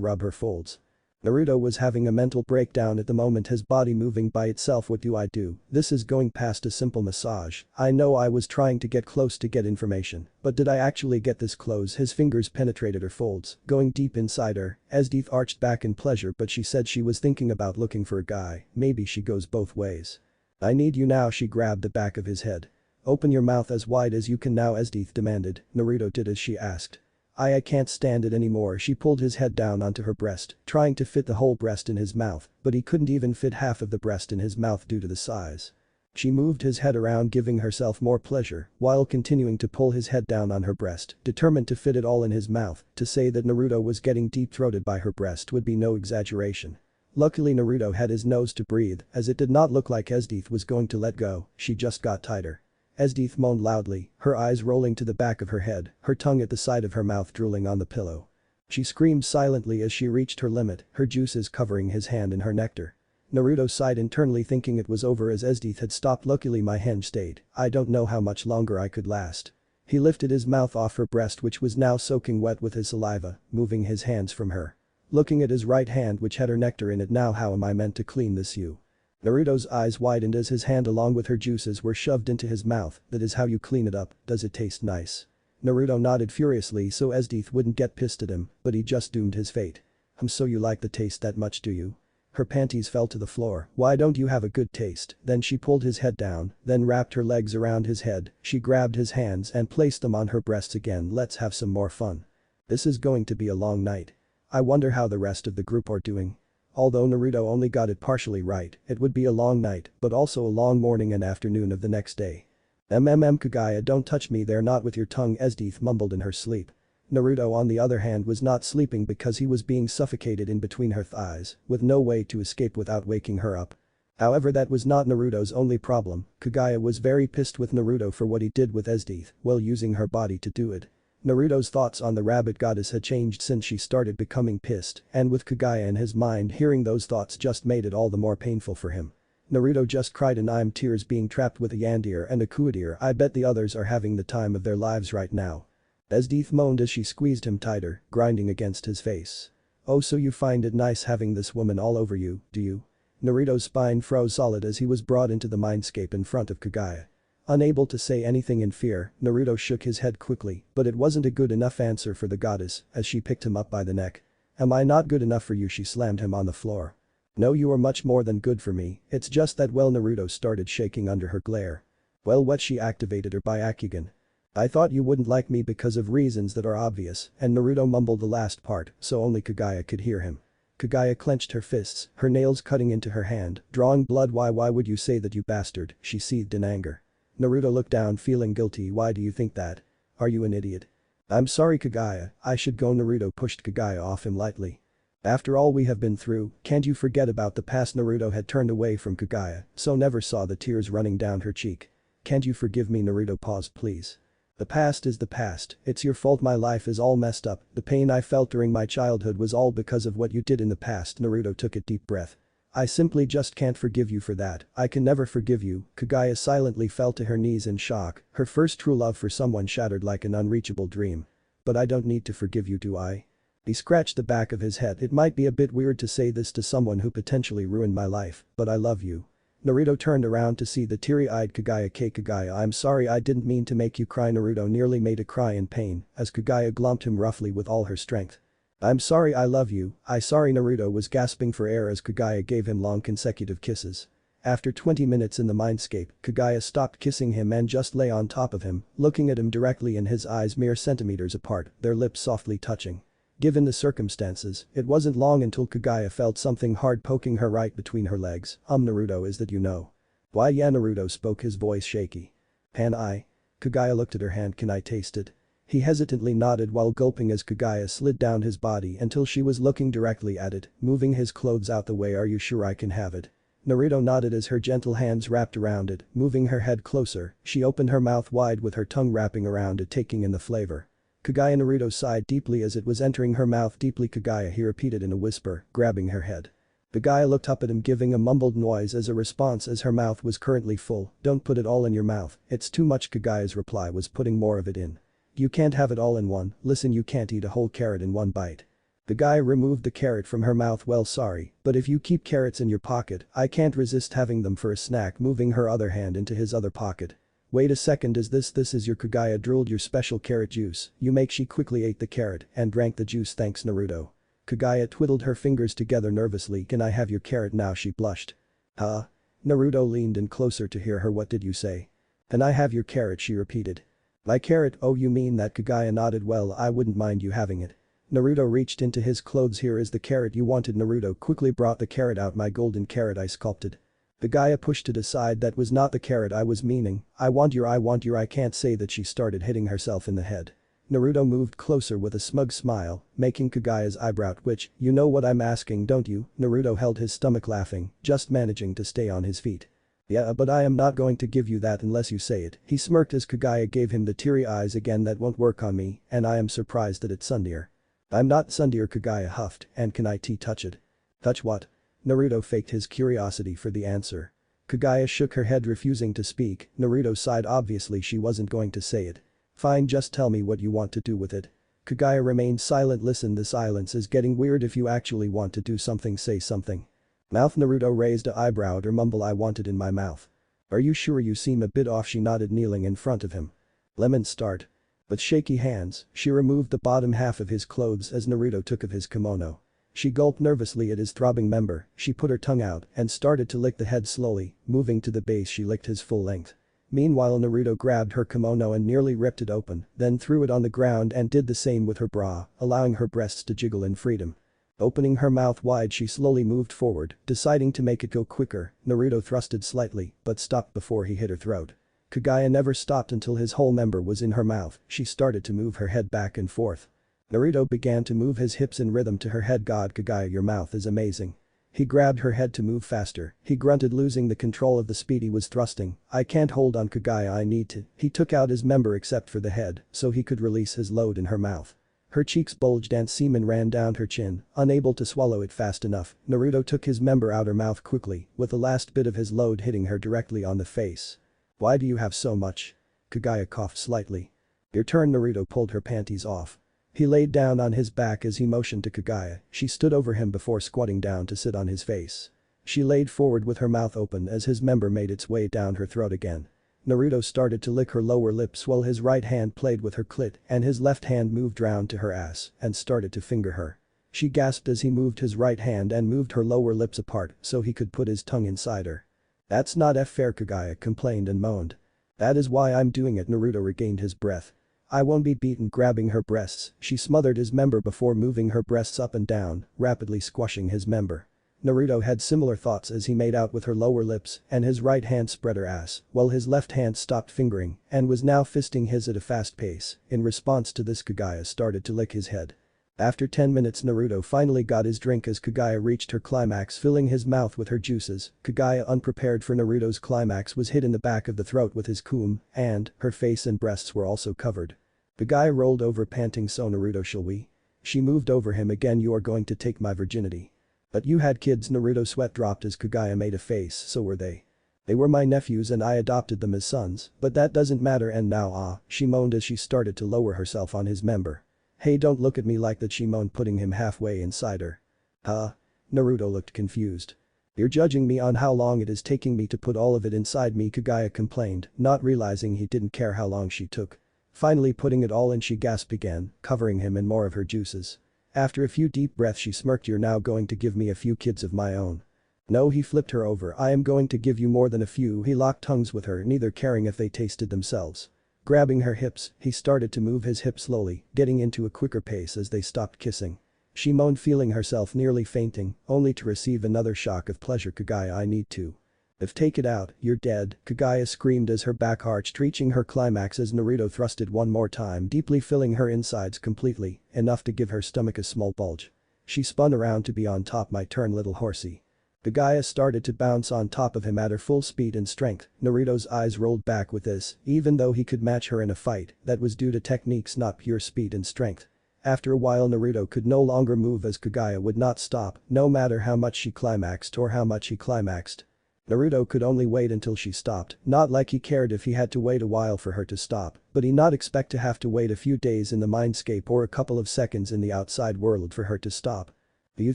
rub her folds. Naruto was having a mental breakdown at the moment, his body moving by itself. What do I do? This is going past a simple massage. I know I was trying to get close to get information, but did I actually get this close? His fingers penetrated her folds, going deep inside her. Esdeath arched back in pleasure, but she said she was thinking about looking for a guy, maybe she goes both ways. I need you now. She grabbed the back of his head. Open your mouth as wide as you can now, Esdeath demanded. Naruto did as she asked. I can't stand it anymore. She pulled his head down onto her breast, trying to fit the whole breast in his mouth, but he couldn't even fit half of the breast in his mouth due to the size. She moved his head around, giving herself more pleasure, while continuing to pull his head down on her breast, determined to fit it all in his mouth. To say that Naruto was getting deep-throated by her breast would be no exaggeration. Luckily Naruto had his nose to breathe, as it did not look like Esdeath was going to let go, she just got tighter. Esdeath moaned loudly, her eyes rolling to the back of her head, her tongue at the side of her mouth drooling on the pillow. She screamed silently as she reached her limit, her juices covering his hand in her nectar. Naruto sighed internally, thinking it was over as Esdeath had stopped. Luckily my hinge stayed. I don't know how much longer I could last. He lifted his mouth off her breast, which was now soaking wet with his saliva, moving his hands from her. Looking at his right hand, which had her nectar in it. Now how am I meant to clean this, you? Naruto's eyes widened as his hand along with her juices were shoved into his mouth. That is how you clean it up. Does it taste nice? Naruto nodded furiously so Esdeath wouldn't get pissed at him, but he just doomed his fate. So you like the taste that much, do you? Her panties fell to the floor. Why don't you have a good taste? Then she pulled his head down, then wrapped her legs around his head. She grabbed his hands and placed them on her breasts again. Let's have some more fun. This is going to be a long night. I wonder how the rest of the group are doing. Although Naruto only got it partially right, it would be a long night, but also a long morning and afternoon of the next day. Kaguya, don't touch me there, not with your tongue, Esdeath mumbled in her sleep. Naruto on the other hand was not sleeping because he was being suffocated in between her thighs, with no way to escape without waking her up. However, that was not Naruto's only problem. Kaguya was very pissed with Naruto for what he did with Esdeath while using her body to do it. Naruto's thoughts on the rabbit goddess had changed since she started becoming pissed, and with Kaguya in his mind, hearing those thoughts just made it all the more painful for him. Naruto just cried in tears being trapped with a Yandere and a Kuadere. I bet the others are having the time of their lives right now. Esdeath moaned as she squeezed him tighter, grinding against his face. Oh, so you find it nice having this woman all over you, do you? Naruto's spine froze solid as he was brought into the mindscape in front of Kaguya. Unable to say anything in fear, Naruto shook his head quickly, but it wasn't a good enough answer for the goddess as she picked him up by the neck. Am I not good enough for you? She slammed him on the floor. No, you are much more than good for me, it's just that well. Naruto started shaking under her glare. Well, what? She activated her Byakugan. I thought you wouldn't like me because of reasons that are obvious, and Naruto mumbled the last part so only Kaguya could hear him. Kaguya clenched her fists, her nails cutting into her hand, drawing blood. Why would you say that, you bastard? She seethed in anger. Naruto looked down feeling guilty. Why do you think that? Are you an idiot? I'm sorry Kaguya, I should go. Naruto pushed Kaguya off him lightly. After all we have been through, can't you forget about the past? Naruto had turned away from Kaguya, so never saw the tears running down her cheek. Can't you forgive me? Naruto paused. Please. The past is the past, it's your fault my life is all messed up, the pain I felt during my childhood was all because of what you did in the past. Naruto took a deep breath. I simply just can't forgive you for that, I can never forgive you. Kaguya silently fell to her knees in shock, her first true love for someone shattered like an unreachable dream. But I don't need to forgive you, do I? He scratched the back of his head. It might be a bit weird to say this to someone who potentially ruined my life, but I love you. Naruto turned around to see the teary-eyed Kaguya. Kaguya, I'm sorry, I didn't mean to make you cry. Naruto nearly made a cry in pain as Kaguya glomped him roughly with all her strength. I'm sorry, I love you, sorry. Naruto was gasping for air as Kaguya gave him long consecutive kisses. After 20 minutes in the mindscape, Kaguya stopped kissing him and just lay on top of him, looking at him directly in his eyes mere centimeters apart, their lips softly touching. Given the circumstances, it wasn't long until Kaguya felt something hard poking her right between her legs. Naruto, is that you know? Why yeah, Naruto spoke, his voice shaky. Can I? Kaguya looked at her hand. Can I taste it? He hesitantly nodded while gulping as Kaguya slid down his body until she was looking directly at it, moving his clothes out the way. Are you sure I can have it? Naruto nodded as her gentle hands wrapped around it, moving her head closer. She opened her mouth wide with her tongue wrapping around it, taking in the flavor. Kaguya. Naruto sighed deeply as it was entering her mouth deeply. Kaguya, he repeated in a whisper, grabbing her head. Kaguya looked up at him, giving a mumbled noise as a response as her mouth was currently full. Don't put it all in your mouth, it's too much. Kaguya's reply was putting more of it in. You can't have it all in one, listen, you can't eat a whole carrot in one bite. Kaguya removed the carrot from her mouth. Well, sorry, but if you keep carrots in your pocket, I can't resist having them for a snack. Moving her other hand into his other pocket. Wait a second, is this is your Kaguya drooled, your special carrot juice you make? She quickly ate the carrot and drank the juice. Thanks Naruto. Kaguya twiddled her fingers together nervously. Can I have your carrot now? She blushed. Huh? Naruto leaned in closer to hear her. What did you say? Can I have your carrot? She repeated. My carrot? Oh, you mean that? Kaguya nodded. Well, I wouldn't mind you having it. Naruto reached into his clothes. Here is the carrot you wanted. Naruto quickly brought the carrot out. My golden carrot I sculpted. Kaguya pushed it aside. That was not the carrot I was meaning. I want your. I can't say that. She started hitting herself in the head. Naruto moved closer with a smug smile, making Kaguya's eyebrow twitch. You know what I'm asking, don't you? Naruto held his stomach laughing, just managing to stay on his feet. Yeah, but I am not going to give you that unless you say it. He smirked as Kaguya gave him the teary eyes again. That won't work on me, and I am surprised that it's tsundere. I'm not tsundere. Kaguya huffed. And can I touch it? Touch what? Naruto faked his curiosity for the answer. Kaguya shook her head, refusing to speak. Naruto sighed. Obviously she wasn't going to say it. Fine, just tell me what you want to do with it. Kaguya remained silent. Listen, the silence is getting weird. If you actually want to do something, say something. Mouth. Naruto raised an eyebrow or mumble. I want it in my mouth. Are you sure? You seem a bit off. She nodded, kneeling in front of him. Lemon start. With shaky hands, she removed the bottom half of his clothes as Naruto took of his kimono. She gulped nervously at his throbbing member. She put her tongue out and started to lick the head slowly, moving to the base. She licked his full length. Meanwhile, Naruto grabbed her kimono and nearly ripped it open, then threw it on the ground and did the same with her bra, allowing her breasts to jiggle in freedom. Opening her mouth wide, she slowly moved forward, deciding to make it go quicker. Naruto thrusted slightly, but stopped before he hit her throat. Kaguya never stopped until his whole member was in her mouth. She started to move her head back and forth. Naruto began to move his hips in rhythm to her head. God Kaguya, your mouth is amazing. He grabbed her head to move faster. He grunted, losing the control of the speed he was thrusting. I can't hold on Kaguya, I need to. He took out his member except for the head so he could release his load in her mouth. Her cheeks bulged and semen ran down her chin, unable to swallow it fast enough. Naruto took his member out her mouth quickly, with the last bit of his load hitting her directly on the face. Why do you have so much? Kaguya coughed slightly. Your turn. Naruto pulled her panties off. He laid down on his back as he motioned to Kaguya. She stood over him before squatting down to sit on his face. She laid forward with her mouth open as his member made its way down her throat again. Naruto started to lick her lower lips while his right hand played with her clit and his left hand moved round to her ass and started to finger her. She gasped as he moved his right hand and moved her lower lips apart so he could put his tongue inside her. That's not fair, Kaguya complained and moaned. That is why I'm doing it. Naruto regained his breath. I won't be beaten. Grabbing her breasts, she smothered his member before moving her breasts up and down, rapidly squashing his member. Naruto had similar thoughts as he made out with her lower lips and his right hand spread her ass while his left hand stopped fingering and was now fisting his at a fast pace. In response to this, Kaguya started to lick his head. After 10 minutes, Naruto finally got his drink as Kaguya reached her climax, filling his mouth with her juices. Kaguya, unprepared for Naruto's climax, was hit in the back of the throat with his comb and her face and breasts were also covered. Kaguya rolled over panting. So Naruto, shall we? She moved over him again. You are going to take my virginity. But you had kids. Naruto's sweat dropped as Kaguya made a face. So were they. They were my nephews and I adopted them as sons, but that doesn't matter. And now she moaned as she started to lower herself on his member. Hey, don't look at me like that, she moaned, putting him halfway inside her. Huh? Naruto looked confused. You're judging me on how long it is taking me to put all of it inside me, Kaguya complained, not realizing he didn't care how long she took. Finally putting it all in, she gasped again, covering him in more of her juices. After a few deep breaths, she smirked. You're now going to give me a few kids of my own. No, he flipped her over. I am going to give you more than a few. He locked tongues with her, neither caring if they tasted themselves. Grabbing her hips, he started to move his hips slowly, getting into a quicker pace as they stopped kissing. She moaned, feeling herself nearly fainting, only to receive another shock of pleasure. Kaguya, I need to. If take it out, you're dead, Kaguya screamed as her back arched, reaching her climax as Naruto thrusted one more time, deeply filling her insides completely, enough to give her stomach a small bulge. She spun around to be on top. My turn, little horsey. Kaguya started to bounce on top of him at her full speed and strength. Naruto's eyes rolled back with this, even though he could match her in a fight, that was due to techniques, not pure speed and strength. After a while, Naruto could no longer move as Kaguya would not stop, no matter how much she climaxed or how much he climaxed. Naruto could only wait until she stopped, not like he cared if he had to wait a while for her to stop, but he not expect to have to wait a few days in the mindscape or a couple of seconds in the outside world for her to stop. Do you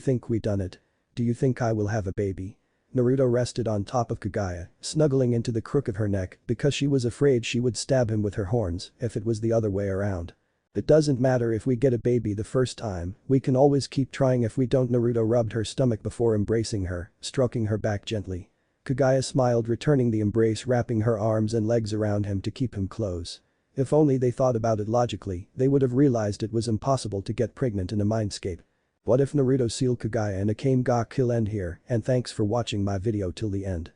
think we done it? Do you think I will have a baby? Naruto rested on top of Kaguya, snuggling into the crook of her neck because she was afraid she would stab him with her horns if it was the other way around. It doesn't matter if we get a baby the first time, we can always keep trying if we don't. Naruto rubbed her stomach before embracing her, stroking her back gently. Kaguya smiled, returning the embrace, wrapping her arms and legs around him to keep him close. If only they thought about it logically, they would have realized it was impossible to get pregnant in a mindscape. What if Naruto sealed Kaguya and akame ga kill? End here, and thanks for watching my video till the end.